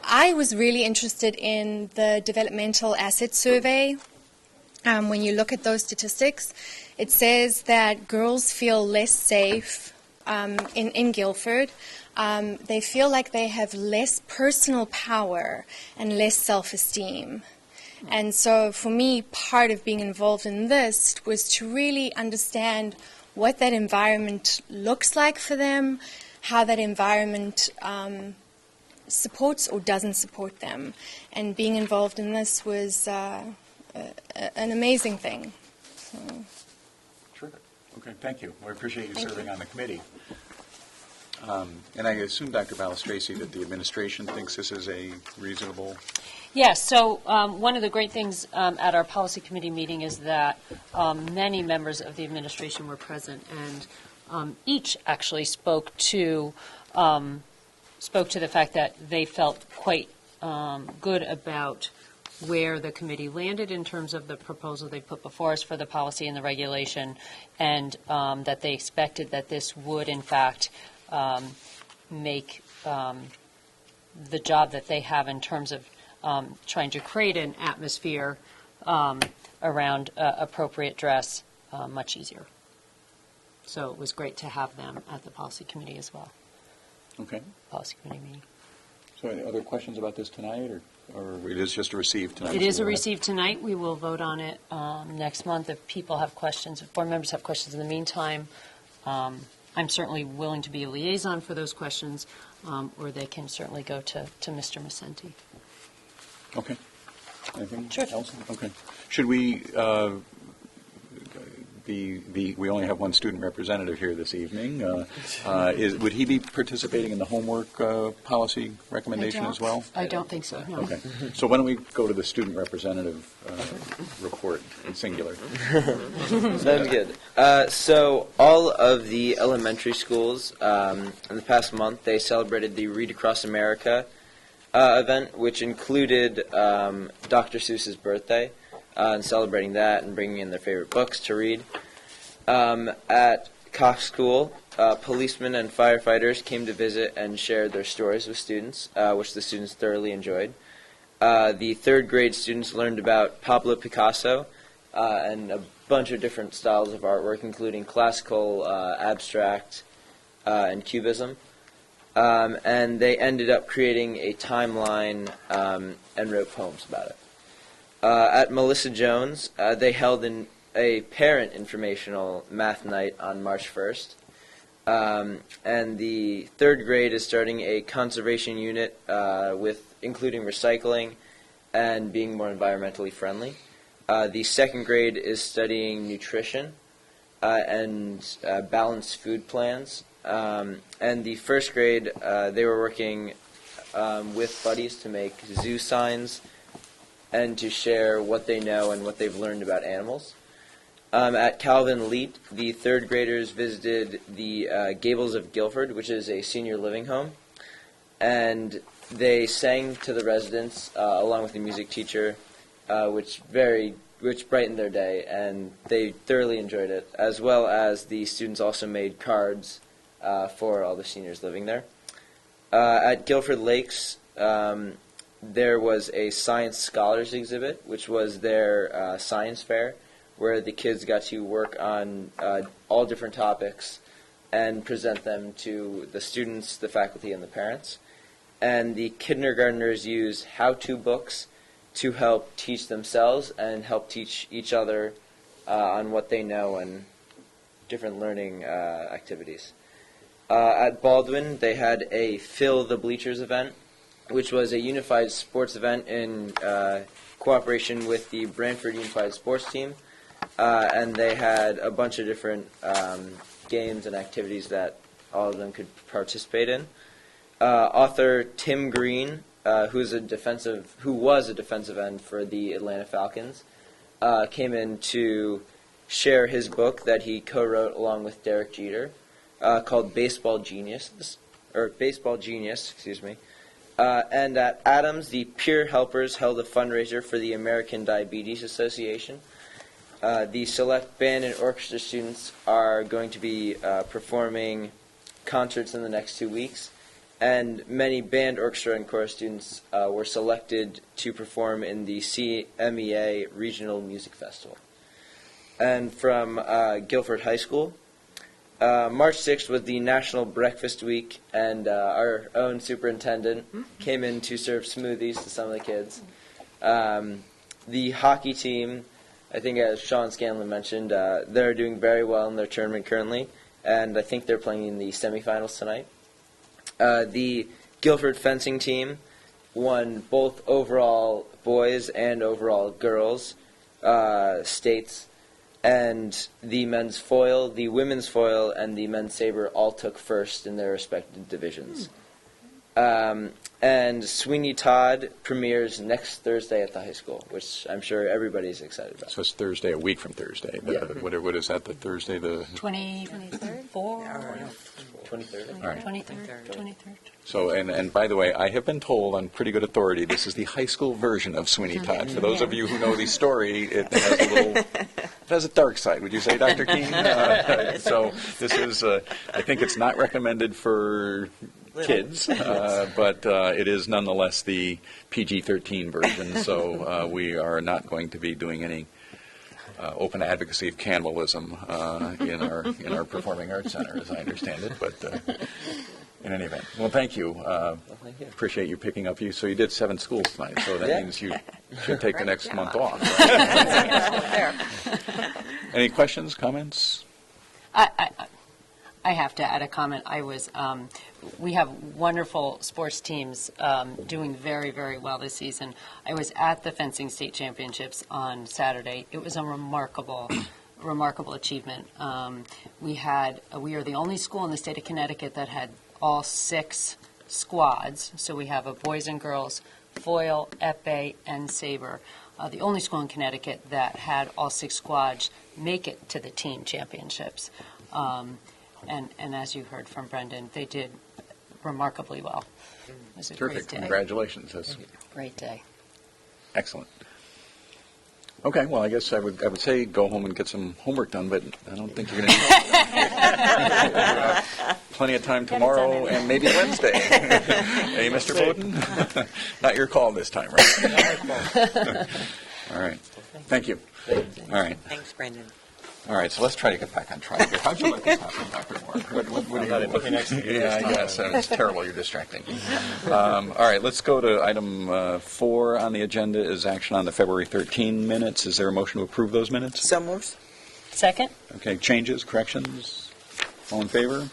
I was really interested in the developmental asset survey. When you look at those statistics, it says that girls feel less safe in Guilford. They feel like they have less personal power and less self-esteem. And so for me, part of being involved in this was to really understand what that environment looks like for them, how that environment supports or doesn't support them. And being involved in this was an amazing thing. So. Terrific. Okay, thank you. We appreciate you serving on the committee. And I assume, Dr. Balistraci, that the administration thinks this is a reasonable... Yes, so one of the great things at our policy committee meeting is that many members of the administration were present, and each actually spoke to the fact that they felt quite good about where the committee landed in terms of the proposal they put before us for the policy and the regulation, and that they expected that this would, in fact, make the job that they have in terms of trying to create an atmosphere around appropriate dress much easier. So it was great to have them at the policy committee as well. Okay. Policy committee meeting. So any other questions about this tonight, or it is just a receive tonight? It is a receive tonight. We will vote on it next month. If people have questions, if board members have questions in the meantime, I'm certainly willing to be a liaison for those questions, or they can certainly go to Mr. Masenti. Okay. Anything Sure. else? Okay. Should we, we only have one student representative here this evening. Would he be participating in the homework policy recommendation as well? I don't think so, no. Okay. So why don't we go to the student representative report in singular? Sounds good. So all of the elementary schools in the past month, they celebrated the Read Across America event, which included Dr. Seuss's birthday, and celebrating that and bringing in their favorite books to read. At Cox School, policemen and firefighters came to visit and shared their stories with students, which the students thoroughly enjoyed. The third grade students learned about Pablo Picasso and a bunch of different styles of artwork, including classical, abstract, and cubism. And they ended up creating a timeline and wrote poems about it. At Melissa Jones, they held a parent informational math night on March 1st. And the third grade is starting a conservation unit with including recycling and being more environmentally friendly. The second grade is studying nutrition and balanced food plans. And the first grade, they were working with buddies to make zoo signs and to share what they know and what they've learned about animals. At Calvin Leet, the third graders visited the Gables of Guilford, which is a senior living home, and they sang to the residents along with the music teacher, which brightened their day, and they thoroughly enjoyed it, as well as the students also made cards for all the seniors living there. At Guilford Lakes, there was a Science Scholars exhibit, which was their science fair, where the kids got to work on all different topics and present them to the students, the faculty, and the parents. And the kindergartners use how-to books to help teach themselves and help teach each other on what they know and different learning activities. At Baldwin, they had a Fill the Bleachers event, which was a unified sports event in cooperation with the Brantford Unified Sports Team. And they had a bunch of different games and activities that all of them could participate in. Author Tim Green, who was a defensive end for the Atlanta Falcons, came in to share his book that he co-wrote along with Derek Jeter, called Baseball Genius. And at Adams, the Peer Helpers held a fundraiser for the American Diabetes Association. The select band and orchestra students are going to be performing concerts in the next 2 weeks, and many band, orchestra, and chorus students were selected to perform in the CMEA Regional Music Festival. And from Guilford High School, March 6th was the National Breakfast Week, and our own superintendent came in to serve smoothies to some of the kids. The hockey team, I think as Sean Scanlon mentioned, they're doing very well in their tournament currently, and I think they're playing in the semifinals tonight. The Guilford fencing team won both overall boys and overall girls states, and the men's foil, the women's foil, and the men's saber all took first in their respective divisions. And Sweeney Todd premieres next Thursday at the high school, which I'm sure everybody's excited about. So it's Thursday, a week from Thursday. Yeah. What is that, the Thursday, the... 23rd? 23rd. All right. 23rd. So, and by the way, I have been told on pretty good authority, this is the high school version of Sweeney Todd. For those of you who know the story, it has a dark side. Would you say, Dr. Keene? So this is, I think it's not recommended for kids, but it is nonetheless the PG-13 version. So we are not going to be doing any open advocacy of cannibalism in our Performing Arts Center, as I understand it. But in any event, well, thank you. Thank you. Appreciate you picking up. So you did 7 schools tonight, so that Yeah. means you should take the next month off. There. Any questions, comments? I have to add a comment. We have wonderful sports teams doing very, very well this season. I was at the fencing state championships on Saturday. It was a remarkable achievement. We are the only school in the state of Connecticut that had all 6 squads. So we have a boys and girls foil, epee, and saber. The only school in Connecticut that had all 6 squads make it to the team championships. And as you heard from Brendan, they did remarkably well. It was a Terrific. great day. Congratulations. That's Great day. excellent. Okay, well, I guess I would say go home and get some homework done, but I don't think you're going to. Plenty of time tomorrow and maybe Wednesday. Hey, Mr. Bowden? Not your call this time, right? All right. Thank you. All right. Thanks, Brendan. All right, so let's try to get back on track here. How'd you like this happen, Dr. Moore? What do you Put me next to you Yeah, this I time. guess. It's terrible. You're distracting. All right, let's go to item 4 on the agenda is action on the February 13 minutes. Is there a motion to approve those minutes? So moved. Second? Okay, changes, corrections? All in favor?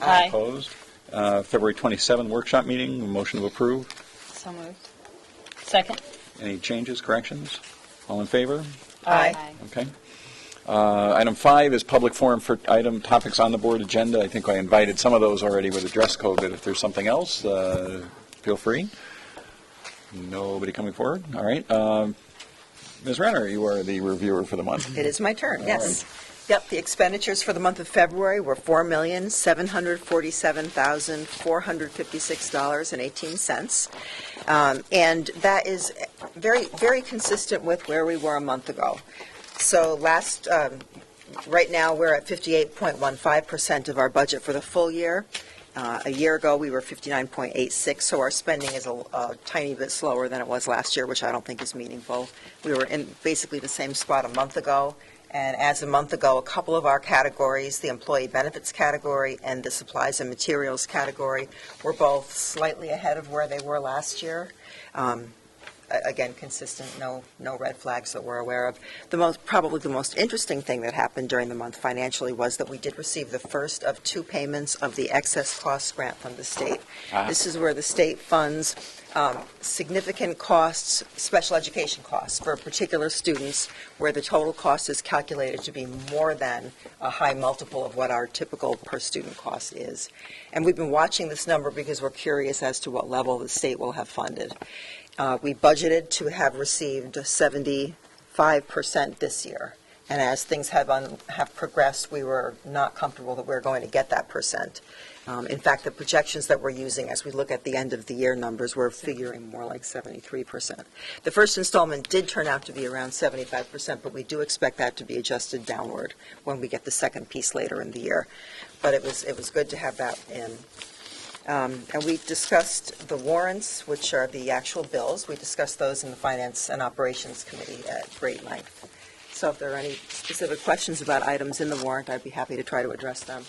Aye. Opposed? February 27 workshop meeting, a motion to approve. So moved. Second? Any changes, corrections? All in favor? Aye. Okay. Item 5 is public forum for item topics on the board agenda. I think I invited some of those already with a dress code, but if there's something else, feel free. Nobody coming forward? All right. Ms. Renner, you are the reviewer for the month. It is my turn, All yes. Yep, the expenditures for the month of February were $4,747,456.18. And that is very, very consistent with where we were a month ago. So right now, we're at 58.15% of our budget for the full year. A year ago, we were 59.86, so our spending is a tiny bit slower than it was last year, which I don't think is meaningful. We were in basically the same spot a month ago, and as a month ago, a couple of our categories, the employee benefits category and the supplies and materials category, were both slightly ahead of where they were last year. Again, consistent, no red flags that we're aware of. Probably the most interesting thing that happened during the month financially was that we did receive the first of 2 payments of the excess costs grant from the state. This is where the state funds significant costs, special education costs for particular students, where the total cost is calculated to be more than a high multiple of what our typical per student cost is. And we've been watching this number because we're curious as to what level the state will have funded. We budgeted to have received 75% this year, and as things have progressed, we were not comfortable that we were going to get that percent. In fact, the projections that we're using as we look at the end of the year numbers, we're figuring more like 73%. The first installment did turn out to be around 75%, but we do expect that to be adjusted downward when we get the second piece later in the year. But it was good to have that in. And we discussed the warrants, which are the actual bills. We discussed those in the Finance and Operations Committee at great length. So if there are any specific questions about items in the warrant, I'd be happy to try to address them.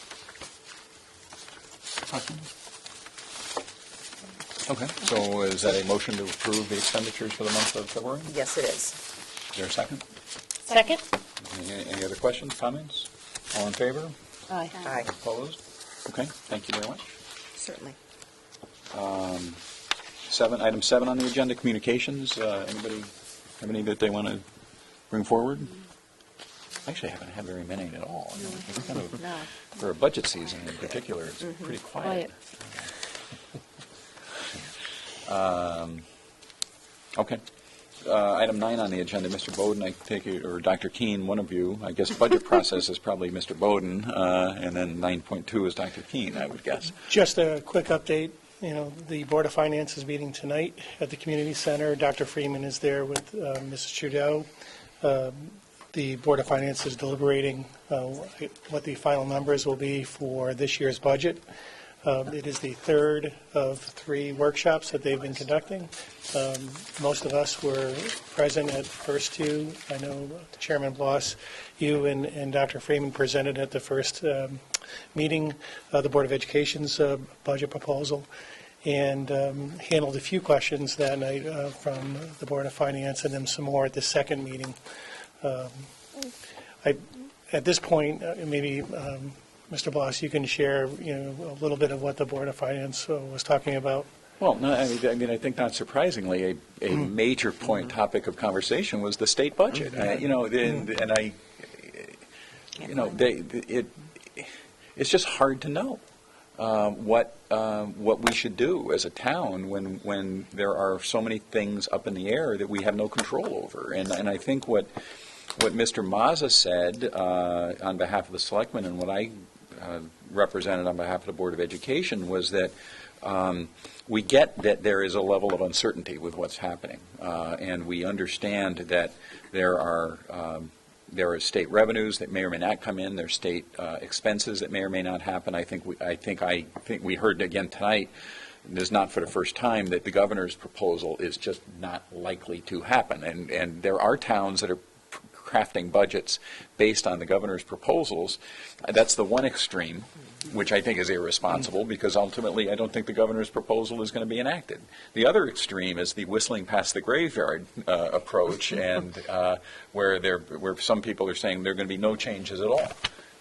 Okay, so is that a motion to approve the expenditures for the month of February? Yes, it is. Is there a second? Second? Any other questions, comments? All in favor? Aye. Aye, Opposed? Okay, thank you very much. certainly. Item 7 on the agenda, communications. Anybody have any that they want to bring forward? Actually, I haven't had very many at all. It's kind of, for a budget season in particular, it's pretty quiet. Okay. Item 9 on the agenda, Mr. Bowden, I take it, or Dr. Keene, one of you, I guess budget process is probably Mr. Bowden, and then 9.2 is Dr. Keene, I would guess. Just a quick update. The Board of Finance is meeting tonight at the Community Center. Dr. Freeman is there with Mrs. Trudeau. The Board of Finance is deliberating what the final numbers will be for this year's budget. It is the third of 3 workshops that they've been conducting. Most of us were present at the first 2. I know Chairman Bloss, you and Dr. Freeman presented at the first meeting, the Board of Education's budget proposal, and handled a few questions that night from the Board of Finance and then some more at the second meeting. At this point, maybe Mr. Bloss, you can share, a little bit of what the Board of Finance was talking about. Well, no, I mean, I think not surprisingly, a major point topic of conversation was the state budget. It's just hard to know what we should do as a town when there are so many things up in the air that we have no control over. And I think what Mr. Mazza said on behalf of the selectmen and what I represented on behalf of the Board of Education was that we get that there is a level of uncertainty with what's happening, and we understand that there are state revenues that may or may not come in. There's state expenses that may or may not happen. I think we heard again tonight. This is not for the first time that the governor's proposal is just not likely to happen, and there are towns that are crafting budgets based on the governor's proposals. That's the one extreme, which I think is irresponsible, because ultimately I don't think the governor's proposal is going to be enacted. The other extreme is the whistling past the graveyard approach, and where some people are saying there are going to be no changes at all.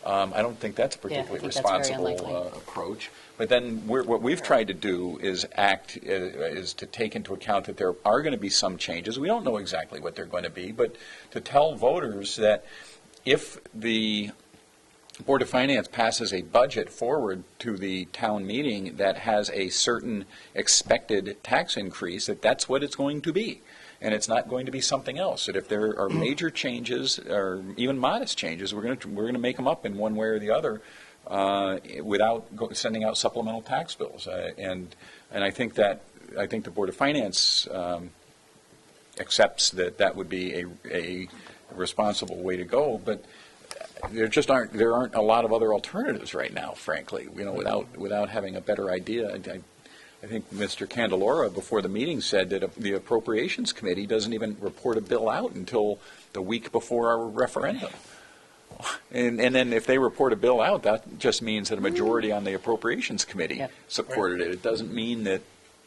I don't think that's a particularly responsible approach. But then what we've tried to do is to take into account that there are going to be some changes. We don't know exactly what they're going to be, but to tell voters that if the Board of Finance passes a budget forward to the town meeting that has a certain expected tax increase, that's what it's going to be. And it's not going to be something else. That if there are major changes or even modest changes, we're going to make them up in one way or the other without sending out supplemental tax bills. And I think the Board of Finance accepts that would be a responsible way to go. But there aren't a lot of other alternatives right now, frankly. Without having a better idea. I think Mr. Candelora before the meeting said that the Appropriations Committee doesn't even report a bill out until the week before our referendum. And then if they report a bill out, that just means that a majority on the Appropriations Committee supported it. It doesn't mean that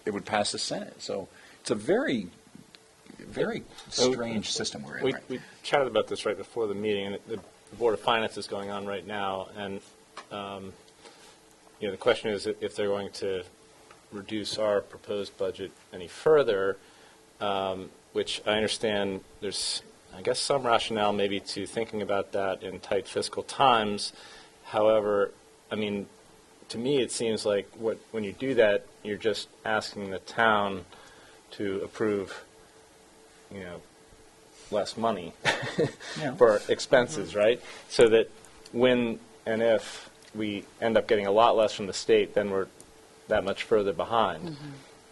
it would pass the Senate. So it's a very, very strange system we're in. We chatted about this right before the meeting, and the Board of Finance is going on right now. And the question is if they're going to reduce our proposed budget any further, which I understand there's, I guess, some rationale maybe to thinking about that in tight fiscal times. However, I mean, to me it seems like when you do that, you're just asking the town to approve, less money for expenses, right? So that when and if we end up getting a lot less from the state, then we're that much further behind.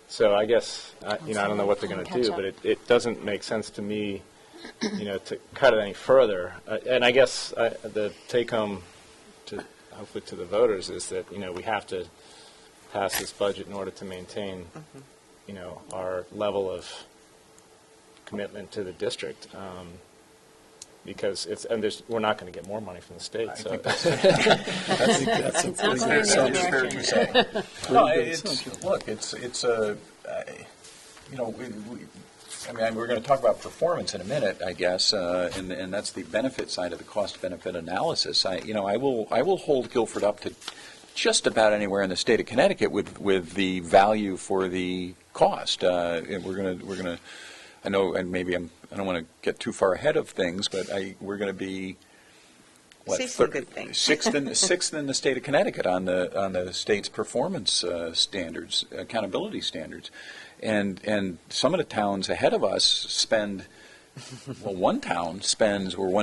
So I guess, I don't know what they're going to do, but it doesn't make sense to me, to cut it any further. And I guess the take-home, hopefully to the voters, is that, we have to pass this budget in order to maintain, our level of commitment to the district. Because we're not going to get more money from the state. I So think that's fair to say. No, we're going to talk about performance in a minute, I guess, and that's the benefit side of the cost-benefit analysis. I will hold Guilford up to just about anywhere in the state of Connecticut with the value for the cost. And we're going to. I know, and maybe I don't want to get too far ahead of things, but we're going to be sixth in the state of Connecticut on the state's performance standards, accountability standards, and some of the towns ahead of us spend. Well, one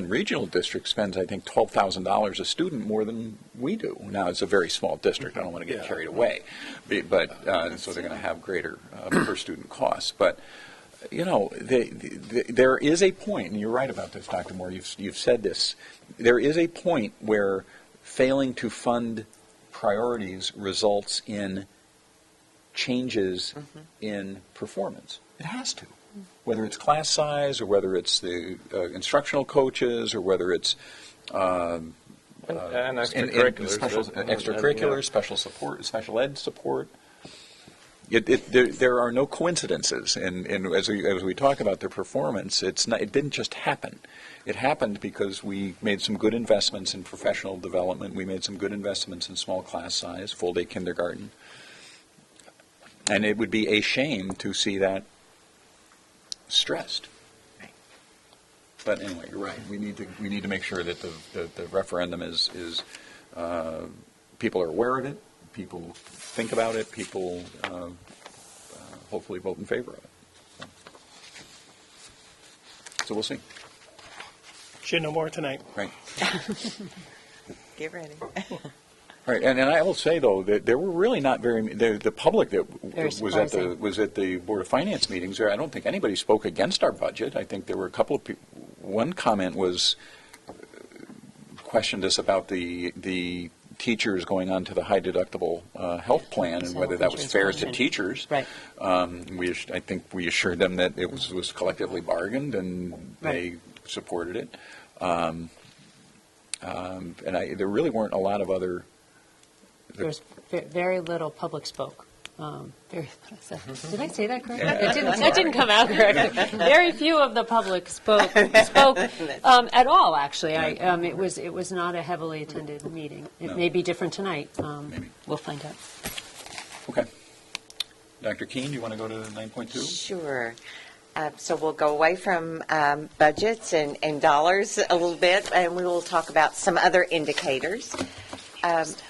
regional district spends, I think, $12,000 a student more than we do. Now, it's a very small district. I don't want to get carried away, but so they're going to have greater per student costs, but. There is a point, and you're right about this, Dr. Moore, you've said this, there is a point where failing to fund priorities results in changes in performance. It has to, whether it's class size or whether it's the instructional coaches or whether it's and extracurriculars, special ed support. there are no coincidences, and as we talk about their performance, it didn't just happen. It happened because we made some good investments in professional development. We made some good investments in small class size, full day kindergarten, and it would be a shame to see that stressed. But anyway, you're right. We need to make sure that the referendum is people are aware of it. People think about it. People hopefully vote in favor of it. So we'll see. Should know more tonight. Right. Get ready. Right. And I will say though that there were really not very the public that Very was at the Board of Finance meetings there. I don't think anybody spoke against our budget. I think there were a couple of people. One comment was questioned us about the teachers going on to the high deductible health plan and whether that was fair to teachers. Right. I think we assured them that it was collectively bargained and they supported it. And there really weren't a lot of other. There's very little public spoke. Did I say that correctly? That didn't come out correctly. Very few of the public spoke at all. Actually, it was not a heavily attended meeting. It may be different tonight. Maybe. We'll find out. Okay. Dr. Keene, you want to go to 9.2? Sure. So we'll go away from budgets and dollars a little bit, and we will talk about some other indicators.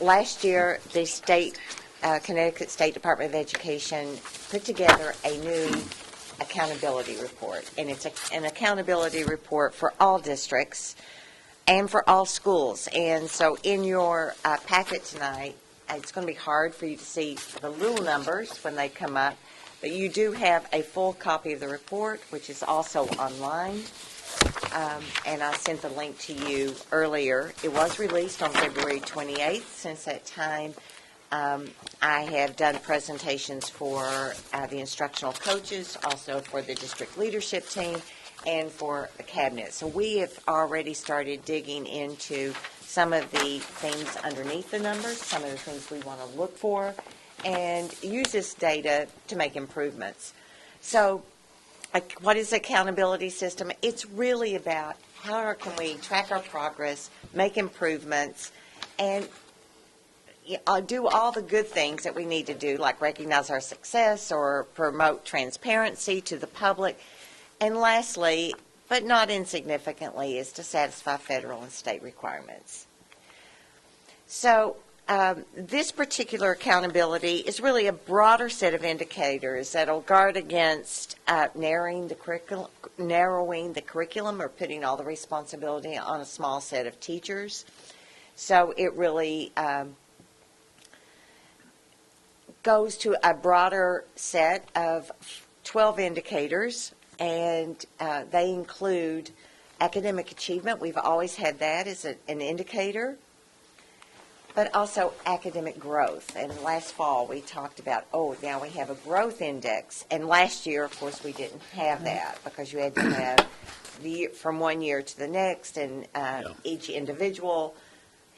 Last year, the Connecticut State Department of Education put together a new accountability report, and it's an accountability report for all districts and for all schools. And so in your packet tonight, it's going to be hard for you to see the little numbers when they come up, but you do have a full copy of the report, which is also online. And I sent the link to you earlier. It was released on February 28th. Since that time, I have done presentations for the instructional coaches, also for the district leadership team, and for the cabinet. So we have already started digging into some of the things underneath the numbers, some of the things we want to look for, and use this data to make improvements. So what is the accountability system? It's really about how can we track our progress, make improvements, and do all the good things that we need to do, like recognize our success or promote transparency to the public. And lastly, but not insignificantly, is to satisfy federal and state requirements. So this particular accountability is really a broader set of indicators that will guard against narrowing the curriculum or putting all the responsibility on a small set of teachers. So it really goes to a broader set of 12 indicators, and they include academic achievement. We've always had that as an indicator, but also academic growth. And last fall we talked about, now we have a growth index. And last year, of course, we didn't have that because you had to have from one year to the next, and each individual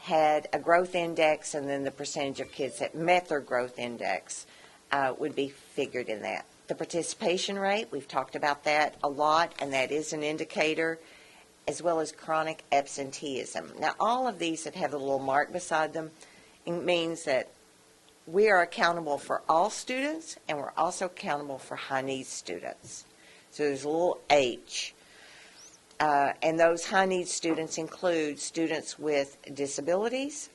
had a growth index, and then the percentage of kids that met their growth index would be figured in that. The participation rate, we've talked about that a lot, and that is an indicator, as well as chronic absenteeism. Now, all of these that have a little mark beside them, it means that we are accountable for all students, and we're also accountable for high-needs students. So there's a little H. And those high-needs students include students with disabilities,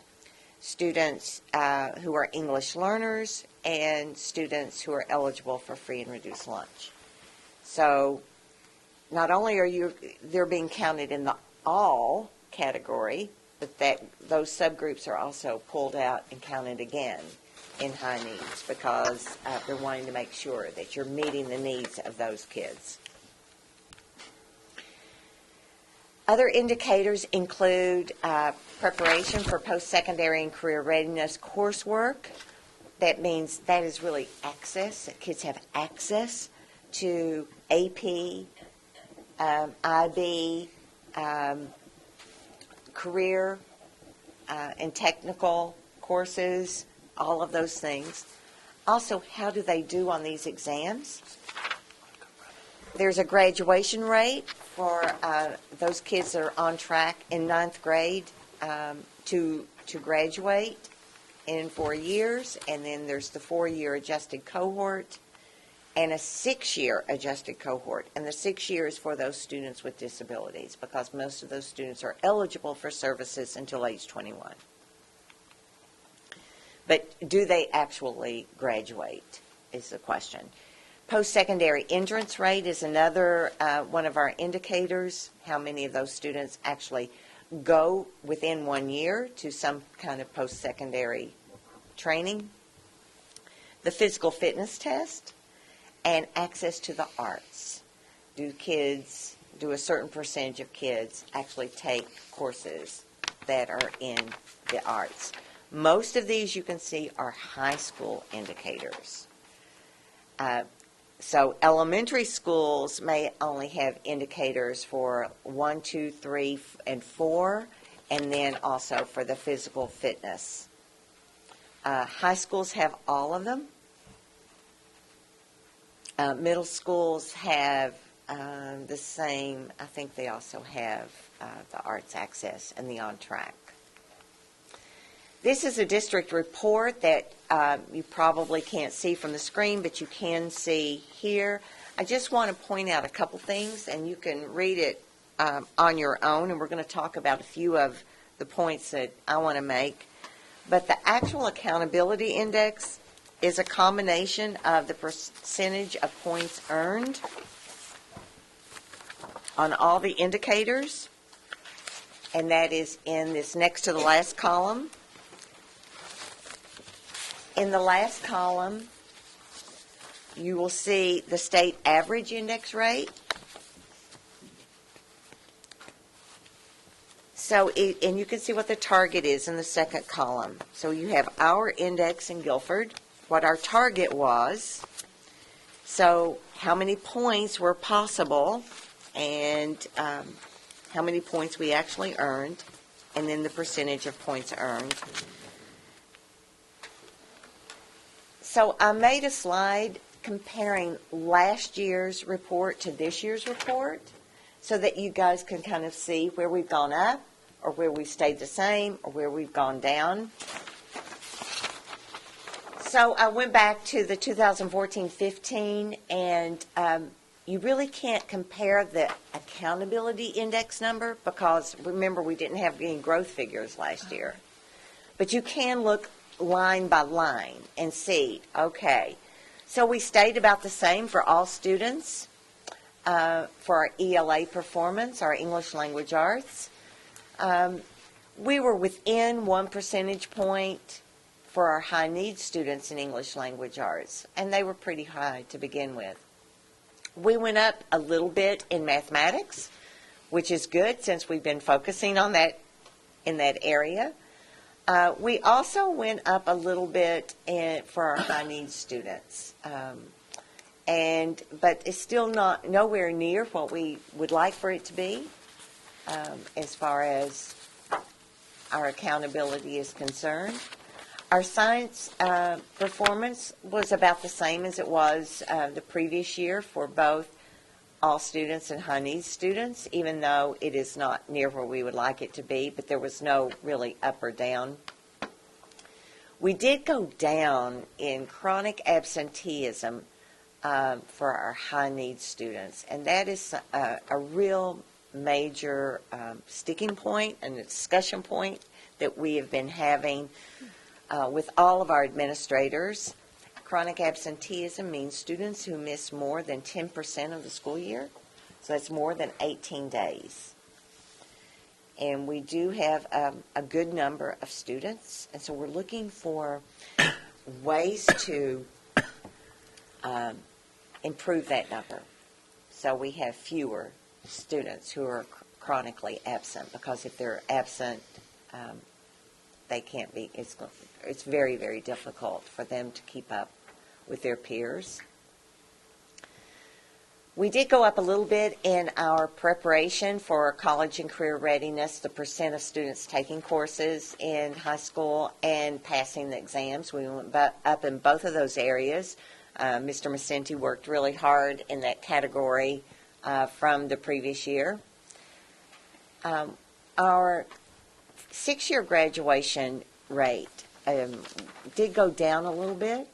students who are English learners, and students who are eligible for free and reduced lunch. So not only are they're being counted in the all category, but those subgroups are also pulled out and counted again in high needs because they're wanting to make sure that you're meeting the needs of those kids. Other indicators include preparation for post-secondary and career readiness coursework. That means that is really access, that kids have access to AP, IB, career and technical courses, all of those things. Also, how do they do on these exams? There's a graduation rate for those kids that are on track in ninth grade to graduate in 4 years, and then there's the 4-year adjusted cohort and a 6-year adjusted cohort. And the 6 years for those students with disabilities, because most of those students are eligible for services until age 21. But do they actually graduate is the question. Post-secondary entrance rate is another one of our indicators, how many of those students actually go within 1 year to some kind of post-secondary training. The physical fitness test and access to the arts. Do a certain percentage of kids actually take courses that are in the arts? Most of these you can see are high school indicators. So elementary schools may only have indicators for 1, 2, 3, and 4, and then also for the physical fitness. High schools have all of them. Middle schools have the same. I think they also have the arts access and the on track. This is a district report that you probably can't see from the screen, but you can see here. I just want to point out a couple things, and you can read it on your own, and we're going to talk about a few of the points that I want to make. But the actual accountability index is a combination of the percentage of points earned on all the indicators, and that is in this next to the last column. In the last column, you will see the state average index rate. So, and you can see what the target is in the second column. So you have our index in Guilford, what our target was, so how many points were possible, and how many points we actually earned, and then the percentage of points earned. So I made a slide comparing last year's report to this year's report so that you guys can kind of see where we've gone up or where we've stayed the same or where we've gone down. So I went back to the 2014-15, and you really can't compare the accountability index number because, remember, we didn't have any growth figures last year. But you can look line by line and see, okay, so we stayed about the same for all students for our ELA performance, our English Language Arts. We were within 1 percentage point for our high needs students in English Language Arts, and they were pretty high to begin with. We went up a little bit in mathematics, which is good since we've been focusing on that in that area. We also went up a little bit for our high needs students, but it's still nowhere near what we would like for it to be as far as our accountability is concerned. Our science performance was about the same as it was the previous year for both all students and high needs students, even though it is not near where we would like it to be, but there was no really up or down. We did go down in chronic absenteeism for our high needs students, and that is a real major sticking point and a discussion point that we have been having with all of our administrators. Chronic absenteeism means students who miss more than 10% of the school year, so that's more than 18 days. And we do have a good number of students, and so we're looking for ways to improve that number. So we have fewer students who are chronically absent, because if they're absent, they can't be, it's very, very difficult for them to keep up with their peers. We did go up a little bit in our preparation for college and career readiness, the percent of students taking courses in high school and passing the exams. We went up in both of those areas. Mr. Macenti worked really hard in that category from the previous year. Our six-year graduation rate did go down a little bit.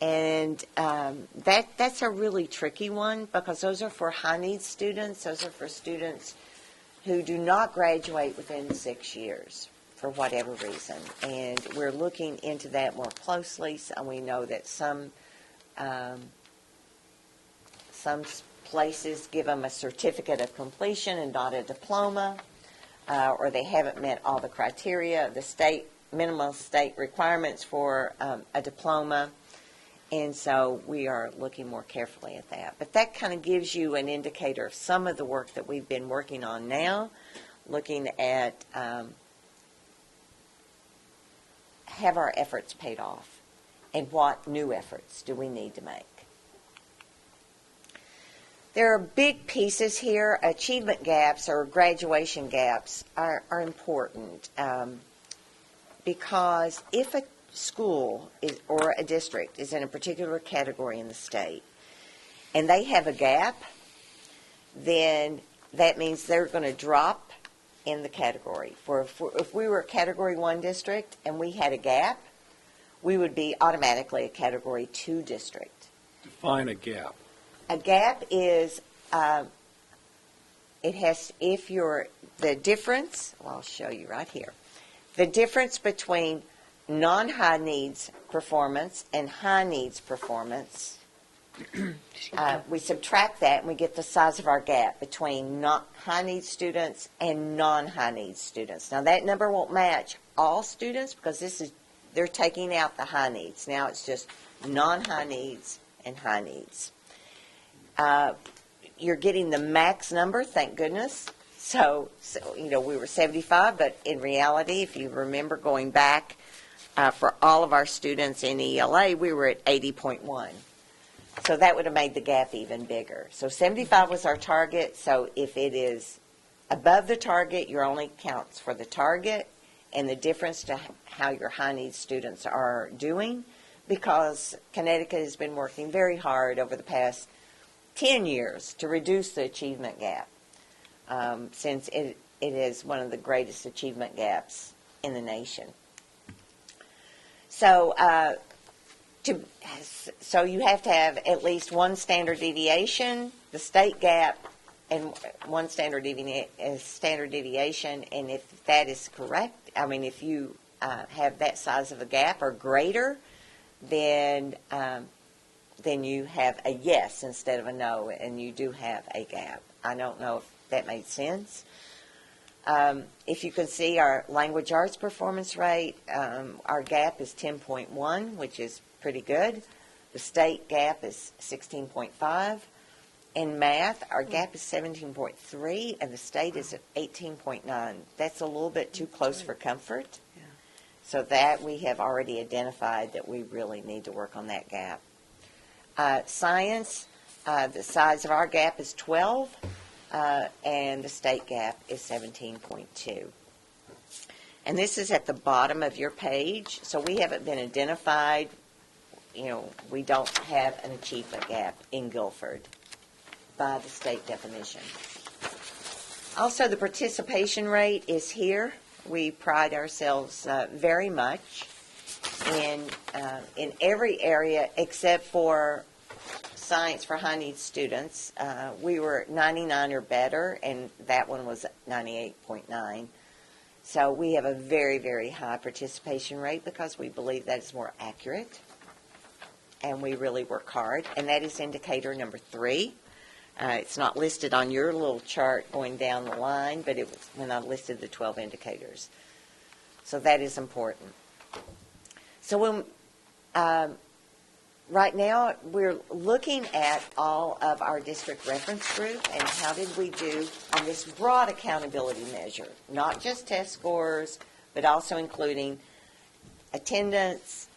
And that's a really tricky one because those are for high-needs students. Those are for students who do not graduate within 6 years for whatever reason. And we're looking into that more closely. So we know that some places give them a certificate of completion and not a diploma, or they haven't met all the criteria of the minimum state requirements for a diploma. And so we are looking more carefully at that. But that kind of gives you an indicator of some of the work that we've been working on now, looking at have our efforts paid off and what new efforts do we need to make. There are big pieces here. Achievement gaps or graduation gaps are important because if a school or a district is in a particular category in the state and they have a gap, then that means they're going to drop in the category. If we were a Category 1 district and we had a gap, we would be automatically a Category 2 district. Define a gap. A gap is, the difference, well, I'll show you right here. The difference between non-high needs performance and high needs performance, we subtract that and we get the size of our gap between high needs students and non-high needs students. Now that number won't match all students because they're taking out the high needs. Now it's just non-high needs and high needs. You're getting the max number, thank goodness. So we were 75, but in reality, if you remember going back for all of our students in ELA, we were at 80.1. So that would have made the gap even bigger. So 75 was our target. So if it is above the target, your only counts for the target and the difference to how your high needs students are doing, because Connecticut has been working very hard over the past 10 years to reduce the achievement gap, since it is one of the greatest achievement gaps in the nation. So so you have to have at least one standard deviation, the state gap, and one standard deviation. And if that is correct, if you have that size of a gap or greater, then you have a yes instead of a no, and you do have a gap. I don't know if that made sense. If you can see our language arts performance rate, our gap is 10.1, which is pretty good. The state gap is 16.5. In math, our gap is 17.3, and the state is at 18.9. That's a little bit too close for comfort. Yeah. So that we have already identified that we really need to work on that gap. Science, the size of our gap is 12. And the state gap is 17.2. And this is at the bottom of your page, so we haven't been identified. We don't have an achievement gap in Guilford by the state definition. Also, the participation rate is here. We pride ourselves very much in every area except for science for high needs students. We were 99 or better, and that one was 98.9. So we have a very, very high participation rate because we believe that is more accurate, and we really work hard. And that is indicator number 3. It's not listed on your little chart going down the line, but it was when I listed the 12 indicators. So that is important. So when right now, we're looking at all of our district reference group and how did we do on this broad accountability measure, not just test scores, but also including attendance,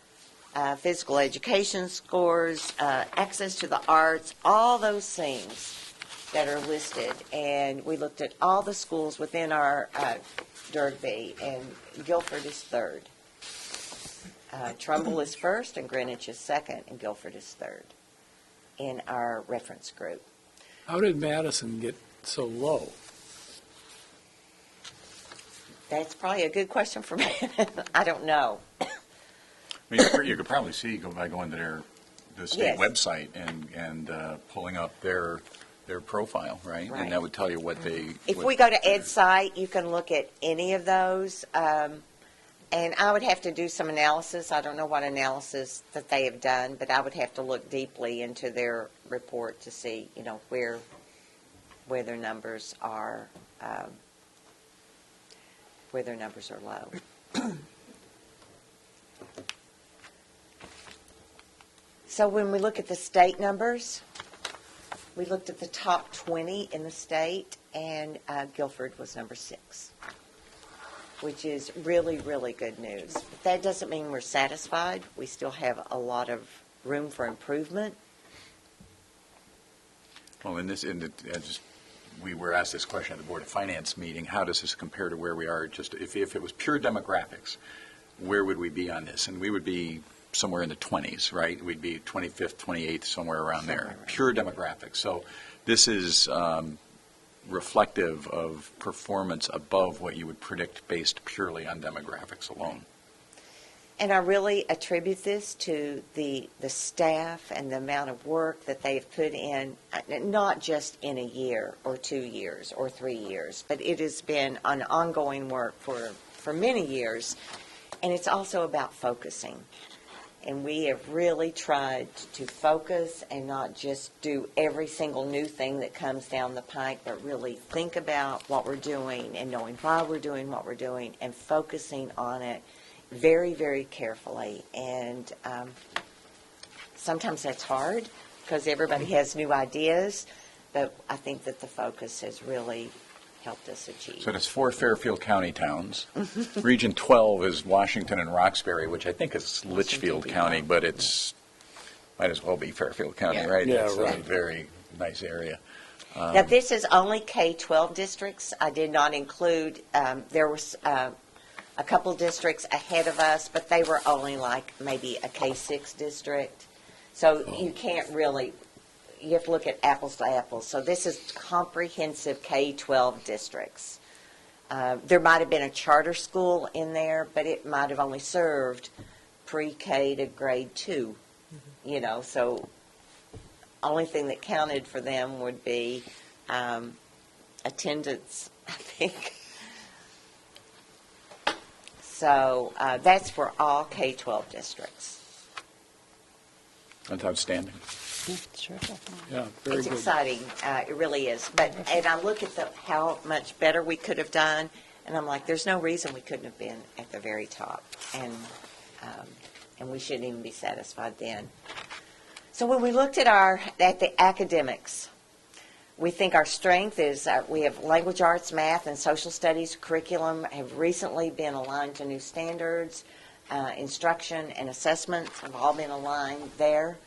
physical education scores, access to the arts, all those things that are listed. And we looked at all the schools within our Derby, and Guilford is third. Trumbull is first, and Greenwich is second, and Guilford is third in our reference group. How did Madison get so low? That's probably a good question for me. I don't know. I mean, you could probably see by going to the state Yes. website and pulling up their profile, right? Right. And that would tell you what they. If what- we go to Ed site, you can look at any of those. And I would have to do some analysis. I don't know what analysis that they have done, but I would have to look deeply into their report to see, where their numbers are, low. So when we look at the state numbers, we looked at the top 20 in the state, and Guilford was number 6, which is really, really good news. But that doesn't mean we're satisfied. We still have a lot of room for improvement. Well, we were asked this question at the Board of Finance meeting, how does this compare to where we are? Just if it was pure demographics, where would we be on this? And we would be somewhere in the 20s, right? We'd be 25th, 28th, somewhere around there. Somewhere around. Pure demographics. So this is reflective of performance above what you would predict based purely on demographics alone. And I really attribute this to the staff and the amount of work that they've put in, not just in a year or 2 years or 3 years, but it has been an ongoing work for many years. And it's also about focusing. And we have really tried to focus and not just do every single new thing that comes down the pike, but really think about what we're doing and knowing why we're doing what we're doing and focusing on it very, very carefully. And sometimes that's hard because everybody has new ideas, but I think that the focus has really helped us achieve. So that's 4 Fairfield County towns. Region 12 is Washington and Roxbury, which I think is Litchfield County, but it's, might as well be Fairfield County, Yeah. right? Yeah, It's right. a very nice area. Now, this is only K-12 districts. I did not include, there was a couple districts ahead of us, but they were only like maybe a K-6 district. So you can't really, you have to look at apples to apples. So this is comprehensive K-12 districts. There might have been a charter school in there, but it might have only served pre-K to grade 2, so only thing that counted for them would be attendance, I think. So that's for all K-12 districts. That's outstanding. Yeah, very It's good. exciting, it really is. And I look at how much better we could have done, and I'm like, there's no reason we couldn't have been at the very top, and we shouldn't even be satisfied then. So when we looked at the academics, we think our strength is we have language arts, math, and social studies curriculum have recently been aligned to new standards. Instruction and assessments have all been aligned there.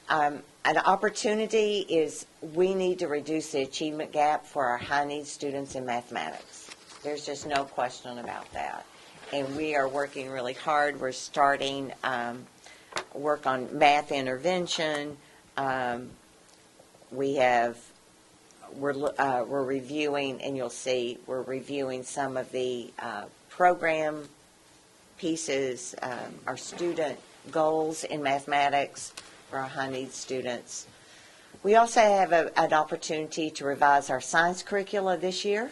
An opportunity is we need to reduce the achievement gap for our high-need students in mathematics. There's just no question about that. And we are working really hard. We're starting work on math intervention. We're reviewing, and you'll see, we're reviewing some of the program pieces, our student goals in mathematics for our high-need students. We also have an opportunity to revise our science curricula this year.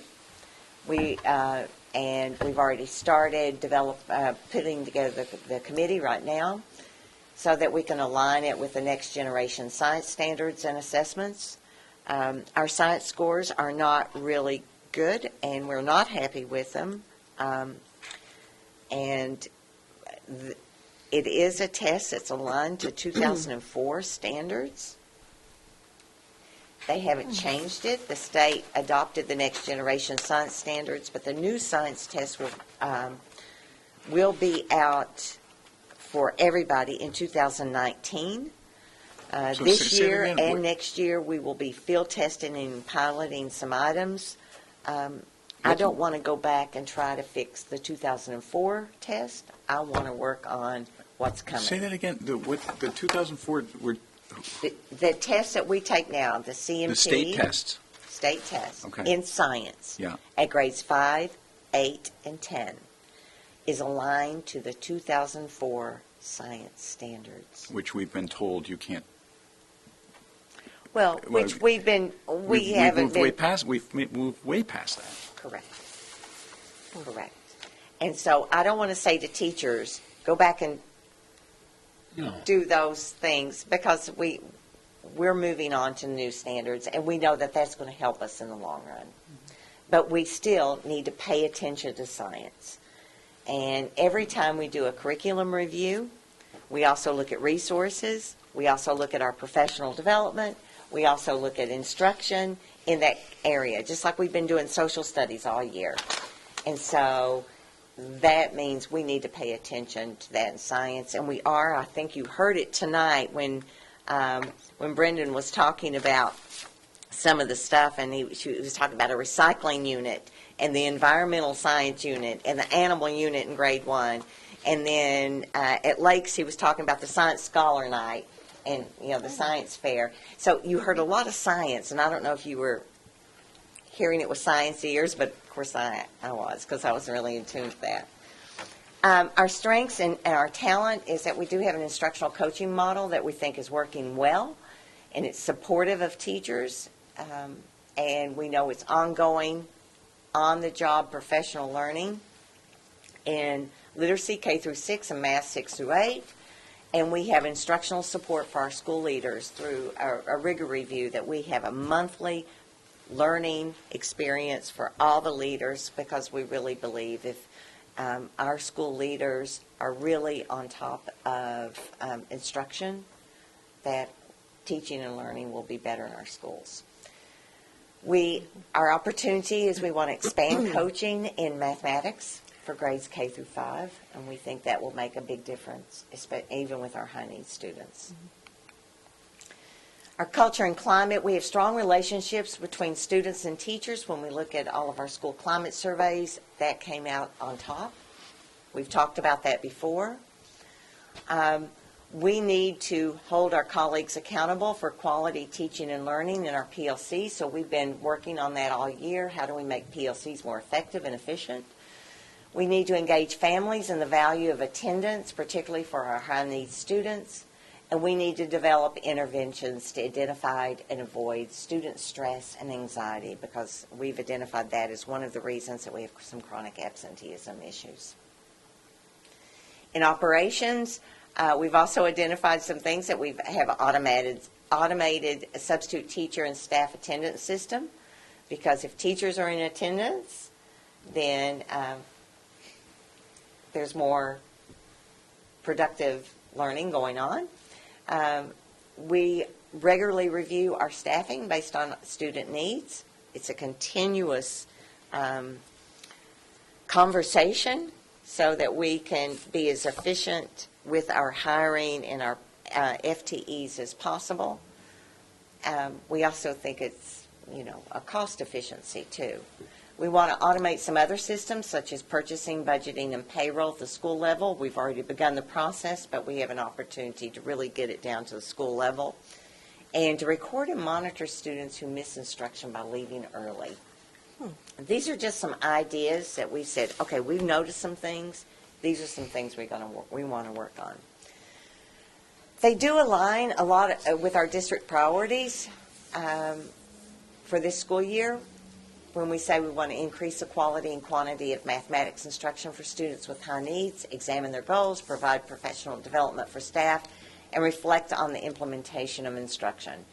And we've already started putting together the committee right now so that we can align it with the next generation science standards and assessments. Our science scores are not really good, and we're not happy with them. And it is a test that's aligned to 2004 standards. They haven't changed it. The state adopted the next generation science standards, but the new science test will be out for everybody in 2019. So This say that year again. and What- next year, we will be field testing and piloting some items. I don't want to go back and try to fix the 2004 test. I want to work on what's coming. Say that again. The 2004 were The tests that we take now, the CMT. the state tests. State tests Okay. in science Yeah. at grades 5, 8, and 10 is aligned to the 2004 science standards. Which we've been told you can't. Well, Well, which we We've haven't moved way been. past. We've moved way past that. Correct. Correct. And so I don't want to say to teachers, go back and No. do those things, because we're moving on to new standards, and we know that that's going to help us in the long run. But we still need to pay attention to science. And every time we do a curriculum review, we also look at resources, we also look at our professional development, we also look at instruction in that area, just like we've been doing social studies all year. And so that means we need to pay attention to that in science, and we are. I think you heard it tonight when Brendan was talking about some of the stuff, and he was talking about a recycling unit and the environmental science unit and the animal unit in grade 1. And then at Lakes, he was talking about the Science Scholar Night and, the science fair. So you heard a lot of science, and I don't know if you were hearing it with science ears, but of course I was, because I was really in tune with that. Our strengths and our talent is that we do have an instructional coaching model that we think is working well, and it's supportive of teachers, and we know it's ongoing, on-the-job professional learning in literacy K through 6 and math 6 through 8. And we have instructional support for our school leaders through a rigor review that we have a monthly learning experience for all the leaders, because we really believe if our school leaders are really on top of instruction, that teaching and learning will be better in our schools. Our opportunity is we want to expand coaching in mathematics for grades K through 5, and we think that will make a big difference, even with our high needs students. Our culture and climate, we have strong relationships between students and teachers. When we look at all of our school climate surveys, that came out on top. We've talked about that before. We need to hold our colleagues accountable for quality teaching and learning in our PLC, so we've been working on that all year. How do we make PLCs more effective and efficient? We need to engage families in the value of attendance, particularly for our high-needs students. And we need to develop interventions to identify and avoid student stress and anxiety, because we've identified that as one of the reasons that we have some chronic absenteeism issues. In operations, we've also identified some things that we have automated a substitute teacher and staff attendance system, because if teachers are in attendance, then there's more productive learning going on. We regularly review our staffing based on student needs. It's a continuous conversation so that we can be as efficient with our hiring and our FTEs as possible. We also think it's, a cost efficiency too. We want to automate some other systems, such as purchasing, budgeting, and payroll at the school level. We've already begun the process, but we have an opportunity to really get it down to the school level. And to record and monitor students who miss instruction by leaving early. These are just some ideas that we said, okay, we've noticed some things. These are some things we want to work on. They do align a lot with our district priorities for this school year. When we say we want to increase the quality and quantity of mathematics instruction for students with high needs, examine their goals, provide professional development for staff, and reflect on the implementation of instruction.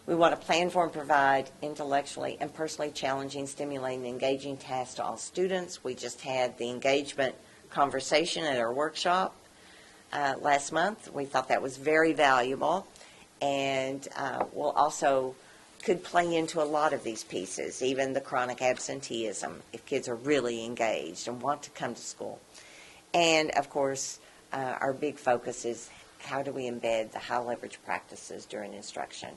We want to plan for and provide intellectually and personally challenging, stimulating, engaging tasks to all students. We just had the engagement conversation at our workshop last month. We thought that was very valuable, and we'll also could play into a lot of these pieces, even the chronic absenteeism, if kids are really engaged and want to come to school. And, of course, our big focus is how do we embed the high leverage practices during instruction.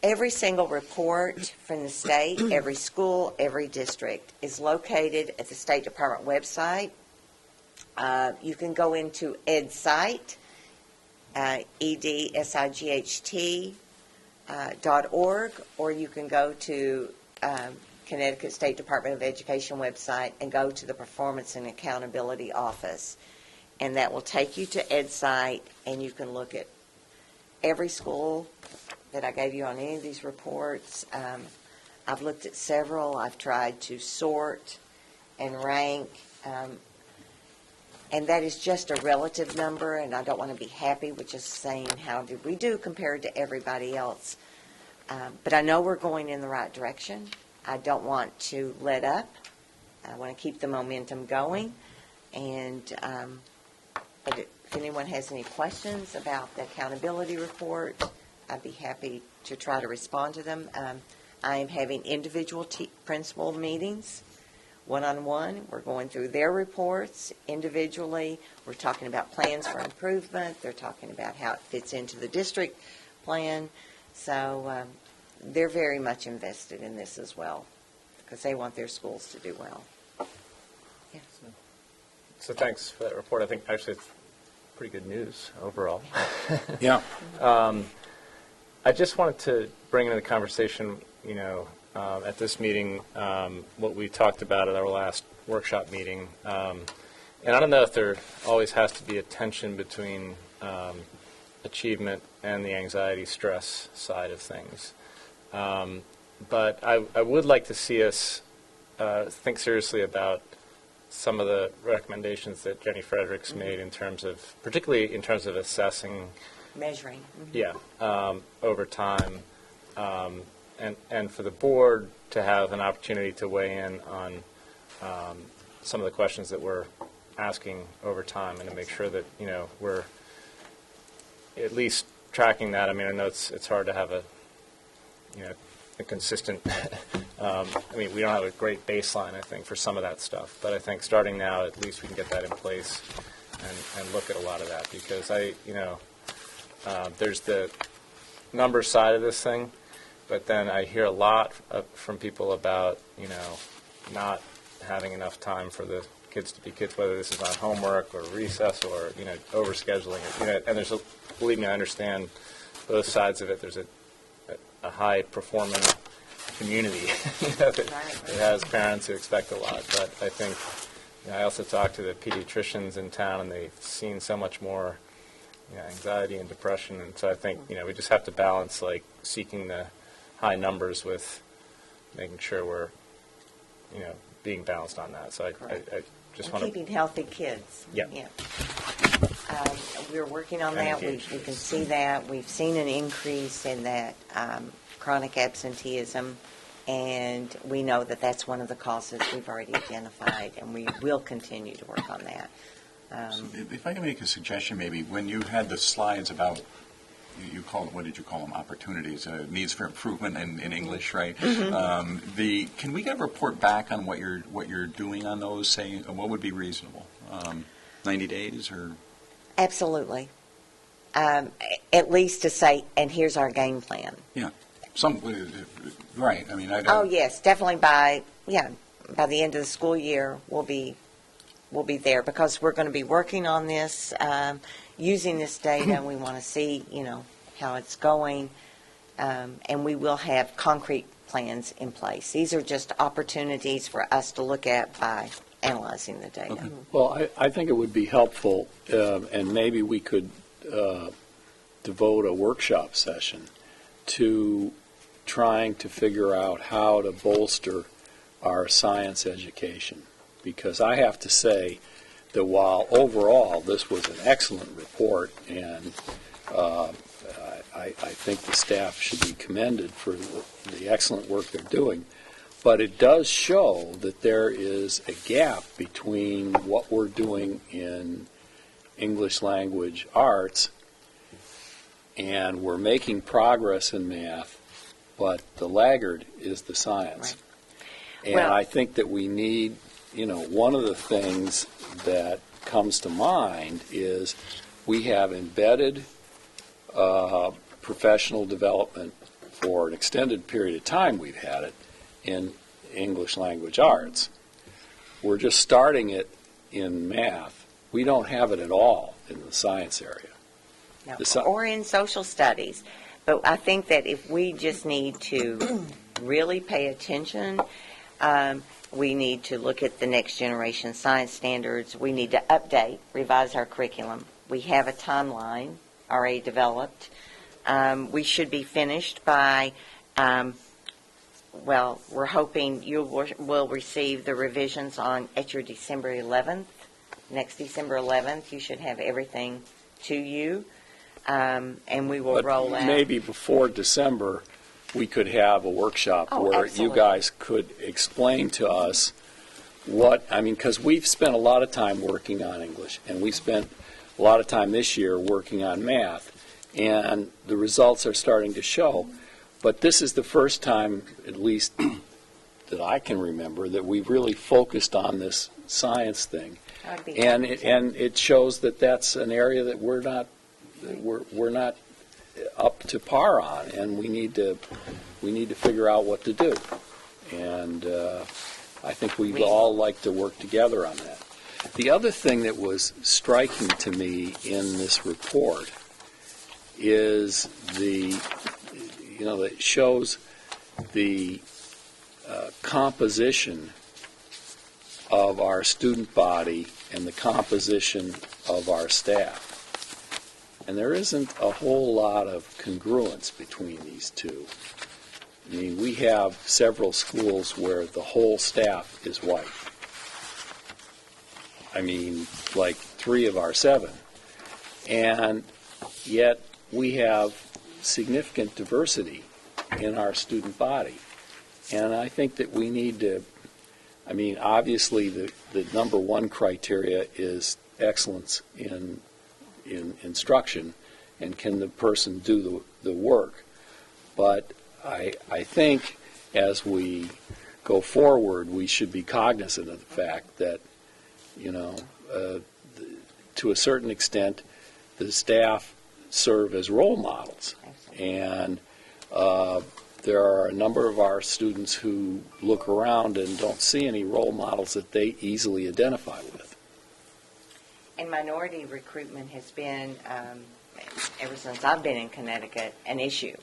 Every single report from the state, every school, every district is located at the State Department website. You can go into EdSite, EDSIGHT.org, or you can go to Connecticut State Department of Education website and go to the Performance and Accountability Office. And that will take you to EdSite, and you can look at every school that I gave you on any of these reports. I've looked at several. I've tried to sort and rank. And that is just a relative number, and I don't want to be happy with just saying how did we do compared to everybody else. But I know we're going in the right direction. I don't want to let up. I want to keep the momentum going. And but if anyone has any questions about the accountability report, I'd be happy to try to respond to them. I am having individual principal meetings, one-on-one. We're going through their reports individually. We're talking about plans for improvement. They're talking about how it fits into the district plan. So they're very much invested in this as well because they want their schools to do well. Yeah. So thanks for that report. I think actually it's pretty good news overall. Yeah. I just wanted to bring into the conversation, at this meeting, what we talked about at our last workshop meeting. And I don't know if there always has to be a tension between achievement and the anxiety stress side of things. But I would like to see us think seriously about some of the recommendations that Jenny Fredericks made particularly in terms of assessing Measuring. over time, and for the board to have an opportunity to weigh in on some of the questions that we're asking over time, and to make sure that we're at least tracking that. I mean, I know it's hard to have a consistent. We don't have a great baseline, I think, for some of that stuff, but I think starting now, at least we can get that in place and look at a lot of that, because there's the number side of this thing, but then I hear a lot from people about, not having enough time for the kids to be kids, whether this is on homework or recess or, overscheduling it. And believe me, I understand both sides of it. There's a high-performing community that has parents who expect a lot. But I think, I also talked to the pediatricians in town, and they've seen so much more anxiety and depression, and so I think we just have to balance seeking the high numbers with making sure we're being balanced on that. So I just want to keeping healthy kids. Yeah. We're working on that. We can see that. We've seen an increase in that chronic absenteeism, and we know that that's one of the causes we've already identified, and we will continue to work on that. So if I can make a suggestion, maybe, when you had the slides about, what did you call them, opportunities, needs for improvement in English, right? Mm-hmm. Can we get a report back on what you're doing on those, saying what would be reasonable? 90 days or? Absolutely. At least to say, and here's our game plan. Yeah. Right. I mean, Oh, yes, definitely by the end of the school year, we'll be there, because we're going to be working on this, using this data, and we want to see, how it's going, and we will have concrete plans in place. These are just opportunities for us to look at by analyzing the data. Okay. Well, I think it would be helpful, and maybe we could devote a workshop session to trying to figure out how to bolster our science education. Because I have to say that while overall this was an excellent report, and I think the staff should be commended for the excellent work they're doing, but it does show that there is a gap between what we're doing in English language arts, and we're making progress in math, but the laggard is the science. Right. And Well, I think that we need, one of the things that comes to mind is we have embedded professional development for an extended period of time, we've had it in English language arts. We're just starting it in math. We don't have it at all in the science area. No, The sci- or in social studies. But I think that if we just need to really pay attention, we need to look at the next generation science standards. We need to update, revise our curriculum. We have a timeline already developed. We should be finished by, well, we're hoping you will receive the revisions at your December 11th. Next December 11th, you should have everything to you, and we will But roll out. maybe before December, we could have a workshop Oh, where absolutely. you guys could explain to us because we've spent a lot of time working on English, and we spent a lot of time this year working on math, and the results are starting to show. But this is the first time, at least that I can remember, that we've really focused on this science thing. I'd be And happy it, to. and it shows that that's an area that we're not up to par on, and we need to figure out what to do. And I think we'd all like to work together on that. The other thing that was striking to me in this report is that shows the composition of our student body and the composition of our staff. And there isn't a whole lot of congruence between these two. I mean, we have several schools where the whole staff is white. I mean, like 3 of our 7. And yet we have significant diversity in our student body. And I think that we need to, obviously the number one criteria is excellence in instruction, and can the person do the work. But I think as we go forward, we should be cognizant of the fact that, to a certain extent, the staff serve as role models. And there are a number of our students who look around and don't see any role models that they easily identify with. And minority recruitment has been, ever since I've been in Connecticut, an issue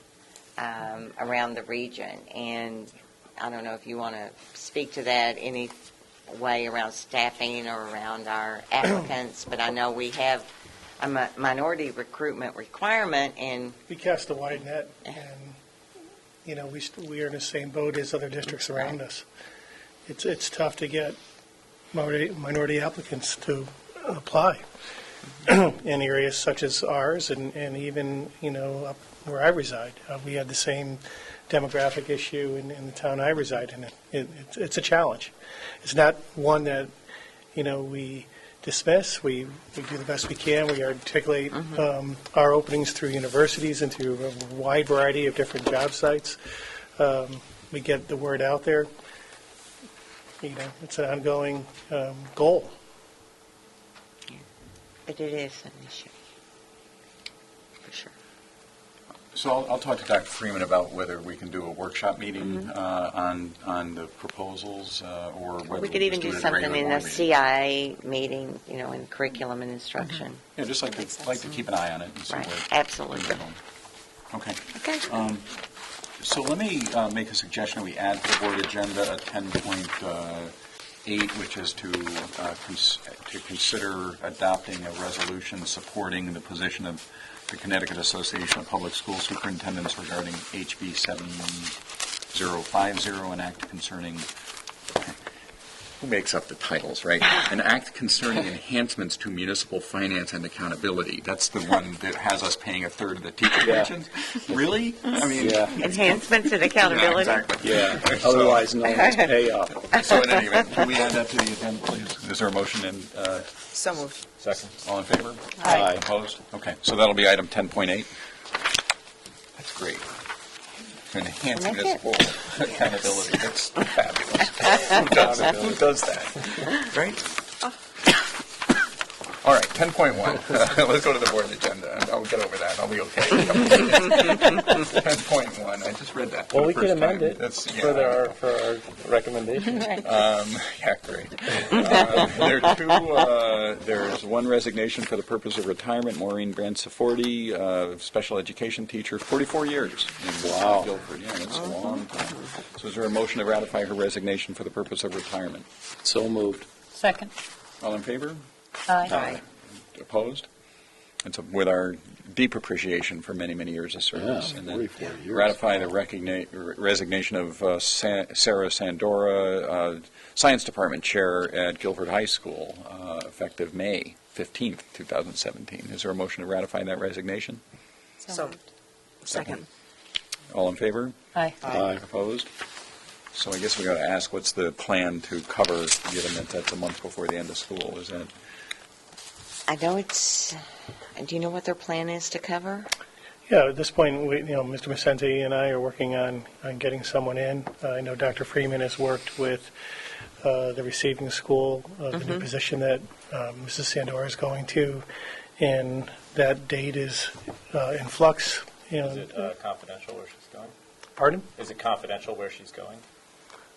around the region. And I don't know if you want to speak to that any way around staffing or around our applicants, but I know we have a minority recruitment requirement, and We cast a wide net, and, we are in the same boat as other districts around us. It's tough to get minority applicants to apply in areas such as ours, and even, up where I reside. We had the same demographic issue in the town I reside in. It's a challenge. It's not one that, we dismiss. We do the best we can. We articulate our openings through universities and through a wide variety of different job sites. We get the word out there. It's an ongoing goal. but it is an issue, for sure. So I'll talk to Dr. Freeman about whether we can do a workshop meeting on the proposals, or whether We could even do just it at something regular in a board meeting. CIA meeting, in curriculum and instruction. Yeah, just like to keep an eye on it and see Right, where. absolutely. things are going. Okay. Okay. So let me make a suggestion. We add to the board agenda a 10.8, which is to consider adopting a resolution supporting the position of the Connecticut Association of Public School Superintendents regarding HB 7050, an act concerning, who makes up the titles, right? An act concerning enhancements to municipal finance and accountability. That's the one that has us paying a third of the teacher pensions? Really? I mean. Yeah. Enhancements and accountability. Yeah, exactly. Yeah, So- otherwise known as pay up. So in any event, can we add that to the agenda, please? Is there a motion in So moved. second? All in favor? Aye. Opposed? Okay, so that'll be item 10.8. That's great. To enhance Make it. municipal accountability. That's fabulous. Who does that? Who does that? Right? All right, 10.1. Let's go to the board agenda. I'll get over that. I'll be okay. 10.1. I just read that. Well, for we the can first amend time. it That's, for our recommendation. Yeah, great. There are two. There's one resignation for the purpose of retirement. Maureen Bransaforti, special education teacher, 44 years in Guilford. Yeah, that's a long time. So is there a motion to ratify her resignation for the purpose of retirement? So moved. Second. All in favor? Aye. Opposed? And so with our deep appreciation for many, many years of service. Yeah, And then 44 years. ratify the resignation of Sarah Sandora, Science Department Chair at Guilford High School, effective May 15th, 2017. Is there a motion to ratify that resignation? So, second. All in favor? Aye. Aye. Opposed? So I guess we got to ask, what's the plan to cover, given that that's a month before the end of school? Is that? I know it's, do you know what their plan is to cover? Yeah, at this point, Mr. Vicente and I are working on getting someone in. I know Dr. Freeman has worked with the receiving school, the new position that Mrs. Sandora is going to, and that date is in flux. Is it confidential where she's going? Pardon? Is it confidential where she's going?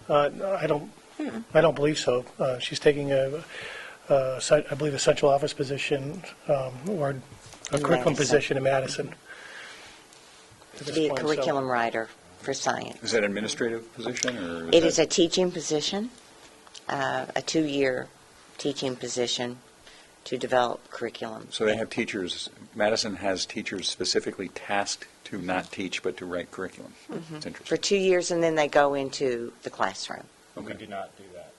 No, I don't believe so. She's taking I believe a central office position or a curriculum Madison. position in Madison. At To this be a point, so- curriculum writer for science. Is that an administrative position, or? It is a teaching position, a 2-year teaching position to develop curriculum. So they have teachers, Madison has teachers specifically tasked to not teach, but to write curriculum. It's For interesting. 2 years, and then they go into the classroom. We do not do that.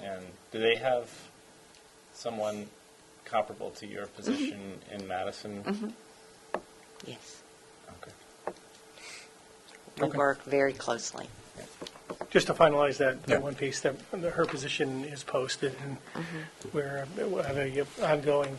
And do they have someone comparable to your position in Madison? Yes. Okay. We Okay. work very closely. Just to finalize that Yeah. one piece, that her position is posted, and we're having an ongoing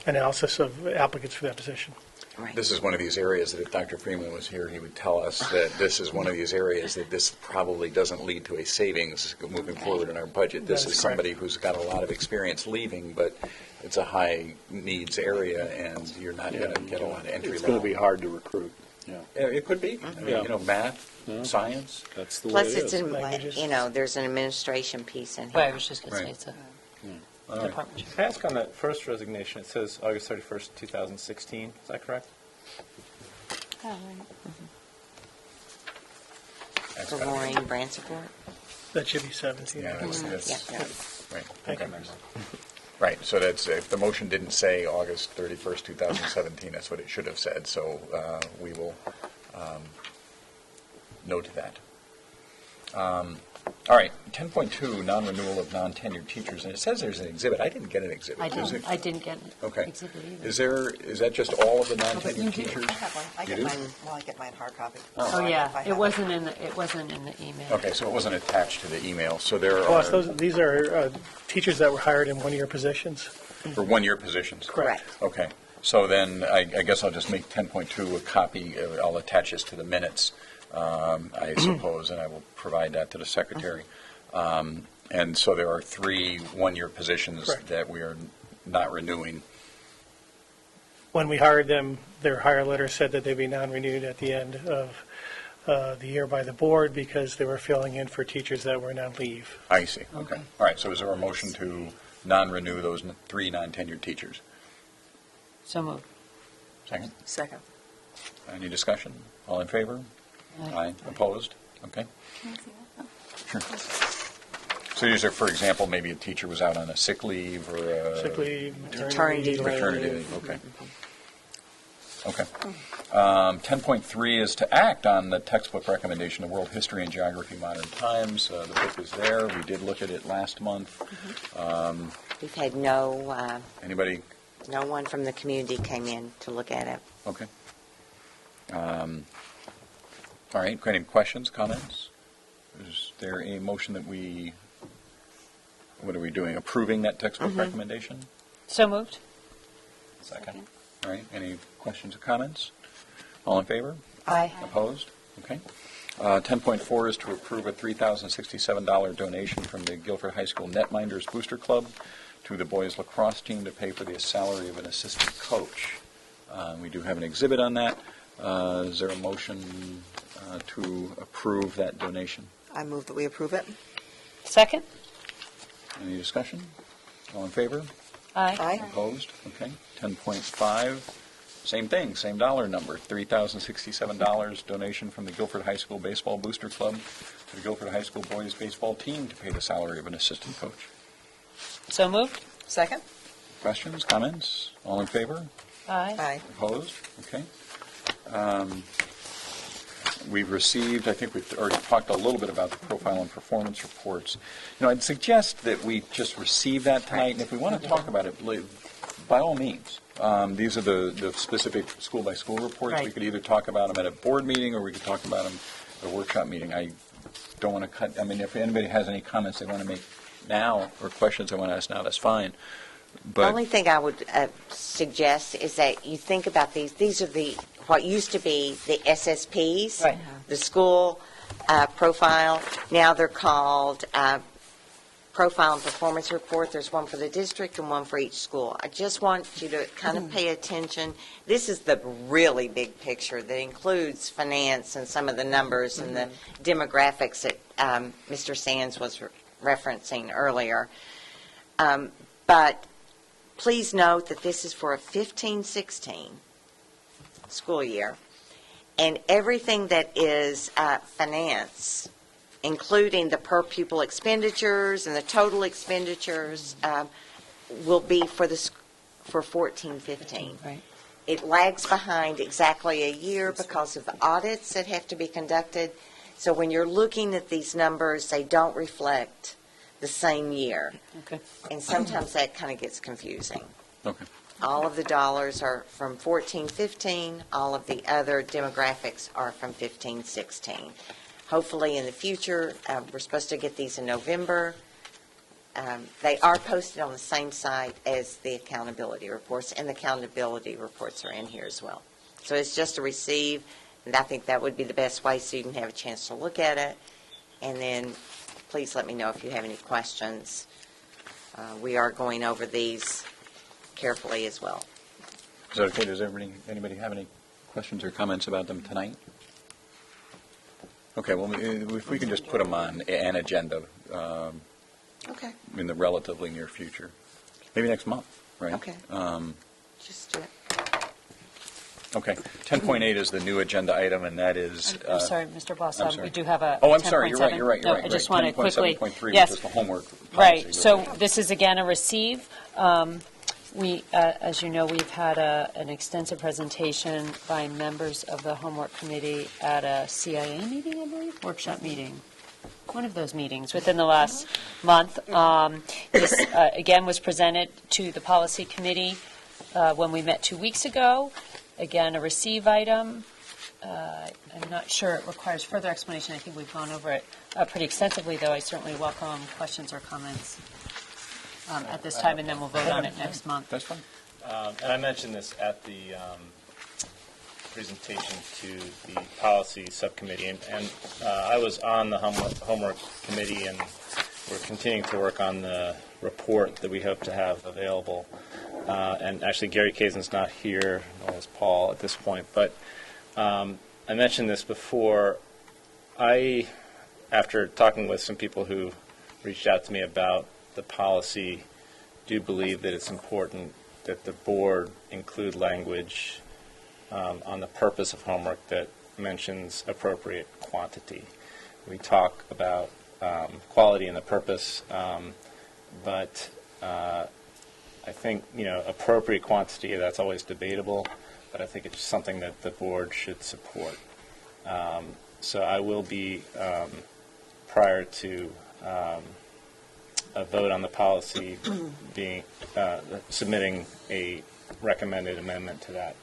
analysis of applicants for that position. Right. This is one of these areas that if Dr. Freeman was here, he would tell us that this is one of these areas that this probably doesn't lead to a savings moving forward in our budget. This That is is somebody who's got a lot of experience leaving, but it's a high needs area, and you're not going to get a lot of entry It's going to level. be hard to recruit. Yeah, Yeah, it could be. I mean, Yeah. math, Yeah. science. that's the way Plus, it it's, is. Languages. there's an administration piece in Well, I here. was just going to say Right. it's a All right. department. Can I ask on that first resignation, it says August 31st, 2016, is that correct? That's For gotta be- Maureen Bransford. That should be 17. Yeah, that's, Yeah. right. Thank Okay. you. Right, so that's, if the motion didn't say August 31st, 2017, that's what it should have said, so we will note that. All right, 10.2, non-renewal of non-tenured teachers, and it says there's an exhibit. I didn't get an exhibit. I Is didn't. it- I didn't get an Okay. exhibit either. Is that just all of the non-tenured teachers? I have one. I You get do? mine, well, I get mine hard copy. Oh So I yeah, have it wasn't in the email. Okay, so it wasn't attached to the email, so there Plus, are, these are teachers that were hired in one-year positions. for one-year positions? Correct. Okay, so then I guess I'll just make 10.2 a copy, I'll attach this to the minutes, I suppose, and I will provide that to the secretary. And so there are 3 one-year positions Correct. that we are not renewing. When we hired them, their hire letter said that they'd be non-renewed at the end of the year by the board because they were filling in for teachers that were on leave. I see, okay. Okay. All right, so is there a motion to non-renew those 3 non-tenured teachers? So moved. Second? Second. Any discussion? All in favor? Aye. Opposed? Okay. Sure. So these are, for example, maybe a teacher was out on a sick leave or a... Sick leave, Maternity maternity leave. Maternity leave, okay. Okay. 10.3 is to act on the textbook recommendation of World History and Geography Modern Times. The book is there. We did look at it last month. We've had no Anybody? one from the community came in to look at it. Okay. All right, any questions, comments? Is there a motion that we, what are we doing, approving that textbook recommendation? So moved. Second. All right, any questions or comments? All in favor? Aye. Opposed? Okay. 10.4 is to approve a $3,067 donation from the Guilford High School Netminders Booster Club to the boys lacrosse team to pay for the salary of an assistant coach. We do have an exhibit on that. Is there a motion to approve that donation? I move that we approve it. Second? Any discussion? All in favor? Aye. Aye. Opposed? Okay. 10.5, same thing, same dollar number, $3,067 donation from the Guilford High School Baseball Booster Club to the Guilford High School boys baseball team to pay the salary of an assistant coach. So moved? Second? Questions, comments? All in favor? Aye. Aye. Opposed? Okay. We've received, I think we've already talked a little bit about the profile and performance reports. I'd suggest that we just receive that tonight, and if we want to talk about it, by all means. These are the specific school-by-school reports. We Right. could either talk about them at a board meeting, or we could talk about them at a workshop meeting. I don't want to cut, if anybody has any comments they want to make now, or questions they want to ask now, that's fine. The But only thing I would suggest is that you think about these. These are what used to be the SSPs, Right. the school profile. Now they're called profile and performance report. There's one for the district and one for each school. I just want you to kind of pay attention. This is the really big picture that includes finance and some of the numbers and the demographics that Mr. Sands was referencing earlier. But please note that this is for a 15-16 school year, and everything that is finance, including the per pupil expenditures and the total expenditures, will be for 14-15. Right. It lags behind exactly a year because of the audits that have to be conducted. So when you're looking at these numbers, they don't reflect the same year. Okay. And sometimes that kind of gets confusing. okay. All of the dollars are from 14-15. All of the other demographics are from 15-16. Hopefully in the future, we're supposed to get these in November. They are posted on the same site as the accountability reports, and the accountability reports are in here as well. So it's just a receive, and I think that would be the best way so you can have a chance to look at it. And then please let me know if you have any questions. We are going over these carefully as well. Is that okay? Does anybody have any questions or comments about them tonight? Okay, well, if we can just put them on an agenda Okay. in the relatively near future, maybe next month, right? Okay. Just do it. Okay. 10.8 is the new agenda item, and that is. I'm sorry, Mr. Boss, I'm sorry. we do have a Oh, I'm sorry. You're 10.7. right. No, I just want to quickly. 10.7.3, Yes. which is the homework Right, policy. so this is again a receive. We, as you know, we've had an extensive presentation by members of the homework committee at a CIA meeting, I believe, workshop meeting, one of those meetings within the last month. This, again, was presented to the policy committee when we met 2 weeks ago. Again, a receive item. I'm not sure it requires further explanation. I think we've gone over it pretty extensively, though I certainly welcome questions or comments at this time, and then we'll vote on it next month. That's fine. And I mentioned this at the presentation to the policy subcommittee, and I was on the homework committee, and we're continuing to work on the report that we hope to have available. And actually, Gary Kazan's not here, nor is Paul at this point, but I mentioned this before. After talking with some people who reached out to me about the policy, do believe that it's important that the board include language on the purpose of homework that mentions appropriate quantity. We talk about quality and the purpose, but I think, appropriate quantity, that's always debatable, but I think it's something that the board should support. So I will be, prior to a vote on the policy, submitting a recommended amendment to that.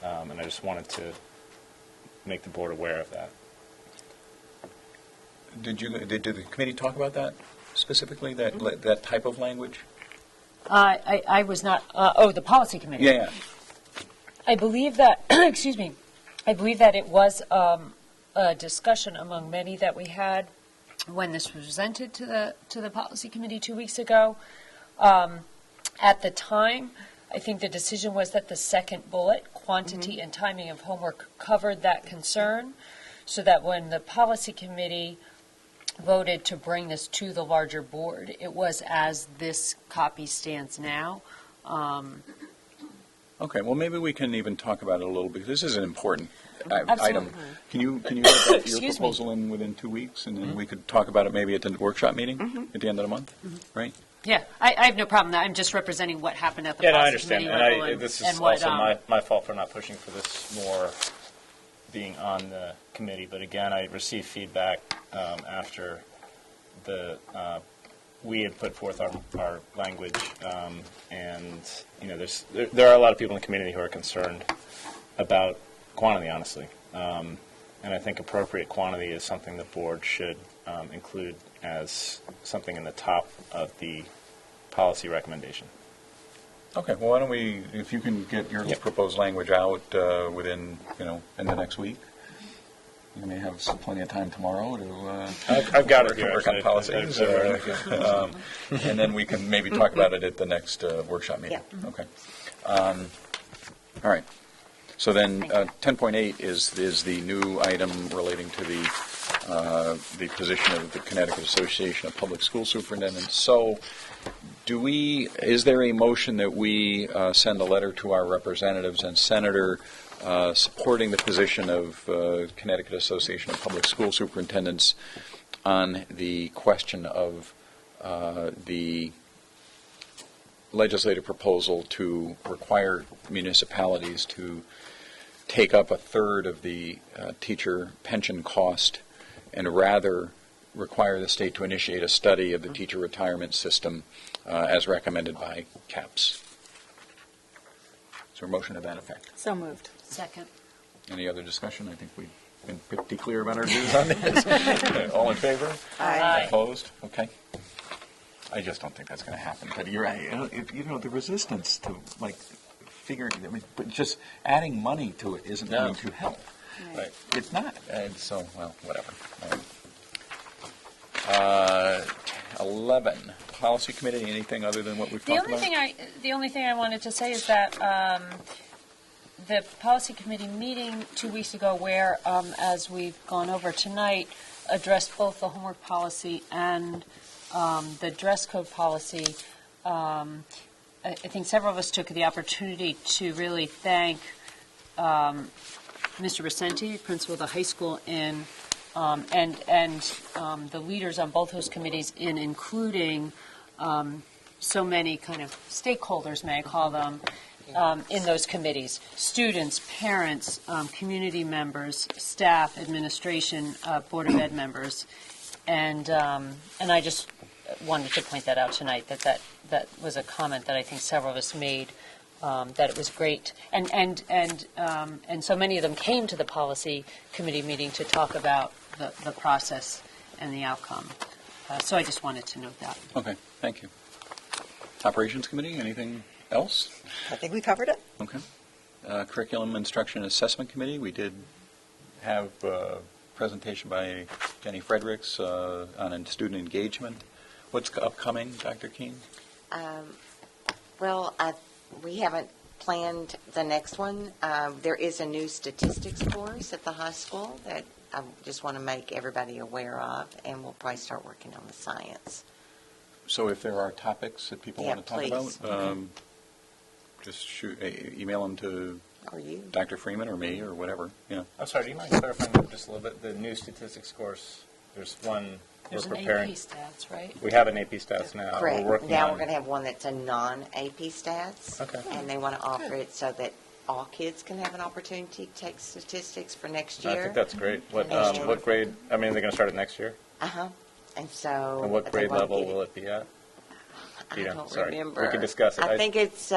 And I just wanted to make the board aware of that. Did the committee talk about that specifically, that type of language? I was not, the policy committee. Yeah. I believe that, excuse me, I believe that it was a discussion among many that we had when this was presented to the policy committee 2 weeks ago. At the time, I think the decision was that the second bullet, quantity and timing of homework, covered that concern, so that when the policy committee voted to bring this to the larger board, it was as this copy stands now. Okay, well, maybe we can even talk about it a little, because this is an important item. Absolutely. Can you get that, your Excuse me. proposal in within 2 weeks, and then we could talk about it maybe at the workshop meeting at the end of the month, right? Yeah, I have no problem. I'm just representing what happened at the Yeah, no, I policy understand. committee level. And this and is what, also my fault for not pushing for this more being on the committee. But again, I received feedback after we had put forth our language, and there are a lot of people in the community who are concerned about quantity, honestly. And I think appropriate quantity is something the board should include as something in the top of the policy recommendation. Okay, well, why don't we, if you can get your proposed language out within, in the next week, you may have plenty of time tomorrow to I've got it here. work on policies. And then we can maybe talk about it at the next workshop meeting. Yeah. Okay. All right. So then 10.8 is the new item relating to the position of the Connecticut Association of Public School Superintendents. So is there a motion that we send a letter to our representatives and senator supporting the position of Connecticut Association of Public School Superintendents on the question of the legislative proposal to require municipalities to take up a third of the teacher pension cost and rather require the state to initiate a study of the teacher retirement system as recommended by CAPS. Is there a motion to that effect? So moved. Second. Any other discussion? I think we've been pretty clear about our views on this. Okay, all in favor? Aye. Opposed? Okay. I just don't think that's going to happen. But you're right. The resistance to figuring, but just adding money to it isn't going to help. Right. It's not. And so, well, whatever. All right. 11, Policy Committee, anything other than what we've talked about? The only thing I wanted to say is that the policy committee meeting 2 weeks ago, where, as we've gone over tonight, addressed both the homework policy and the dress code policy. I think several of us took the opportunity to really thank Mr. Vicente, principal of the high school, and the leaders on both those committees in including so many kind of stakeholders, may I call them, in those committees: students, parents, community members, staff, administration, Board of Ed members, and I just wanted to point that out tonight. That was a comment that I think several of us made. That it was great, and so many of them came to the policy committee meeting to talk about the process and the outcome. So I just wanted to note that. Okay, thank you. Operations Committee, anything else? I think we covered it. Okay. Curriculum Instruction Assessment Committee, we did have a presentation by Jenny Fredericks on student engagement. What's upcoming, Dr. Keene? Well, we haven't planned the next one. There is a new statistics course at the high school that I just want to make everybody aware of, and we'll probably start working on the science. So if there are topics that people want to talk please. about, just email them to Or you? Dr. Freeman or me or whatever. I'm sorry, do you mind clarifying that just a little bit? The new statistics course, there's one There's we're an preparing. AP stats, right? We have an AP stats now. Correct. We're working Now on, we're going to have one that's a non-AP stats. Okay. And they want to offer it so that all kids can have an opportunity to take statistics for next I year. think that's great. What And- what grade? I mean, they're going to start it next year. Uh-huh. And so. And what they grade wanna level get it- will it be at? I Yeah, don't sorry. remember. We can discuss it. I think it's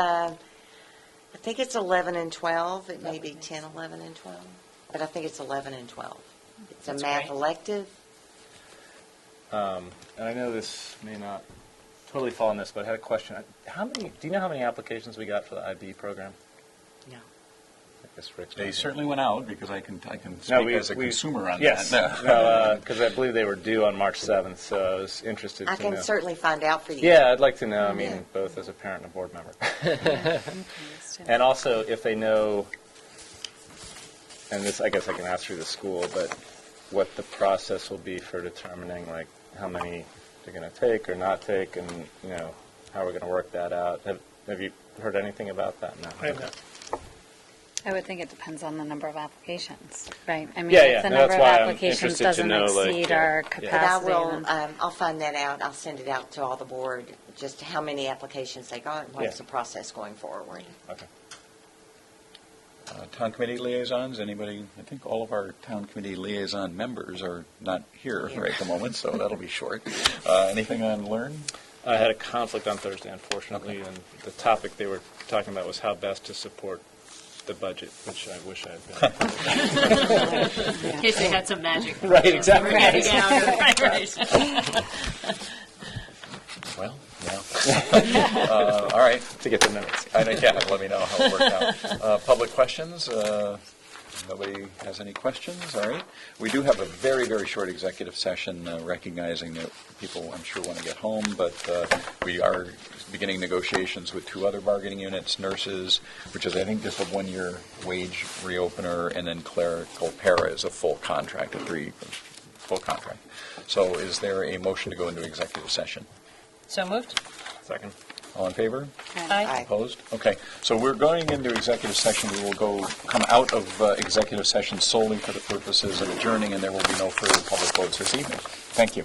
11 and 12. It may be 10, 11, and 12. But I think it's 11 and 12. It's a That's math great. elective. And I know this may not totally fall in this, but I had a question. Do you know how many applications we got for the IB program? No. guess Rick's. They not certainly went out, because I can here. speak as a consumer on yes. that. Because I believe they were due on March 7th, so I was interested I to can know. certainly find out for you. Yeah, I'd like to know, I mean, Yeah. both as a parent and a board member. And also, if they know, and this, I guess I can ask through the school, but what the process will be for determining, like, how many they're going to take or not take, and, you know, how we're going to work that out. Have you heard anything about that? No. I have not. I would think it depends on the number of applications, right? I mean, Yeah, if yeah. the No, number that's of why I'm applications interested to doesn't know, like, exceed yeah. our Yeah. But I capacity, will, then I'll find that out. I'll send it out to all the board, just how many applications they got, and what's Yeah. the process going forward. Okay. Town committee liaisons, anybody? I think all of our town committee liaison members are not here Here. right at the moment, so that'll be short. Anything on Learn? I had a conflict on Thursday, unfortunately, and the topic they were talking about was how best to support the budget, which I wish I had been. In case they had some magic. Right, exactly. Well, yeah. All right. To get the minutes. I think, yeah, let me know how it worked out. Public questions? Nobody has any questions? All right. We do have a very, very short executive session, recognizing that people, I'm sure, want to get home, but we are beginning negotiations with 2 other bargaining units, nurses, which is, I think, just a 1-year wage reopener, and then clerical para is a full contract, full contract. So is there a motion to go into executive session? So moved? Second. All in favor? Aye. Opposed? Okay, so we're going into executive session. We will come out of executive session solely for the purposes of adjourning, and there will be no further public votes this evening. Thank you.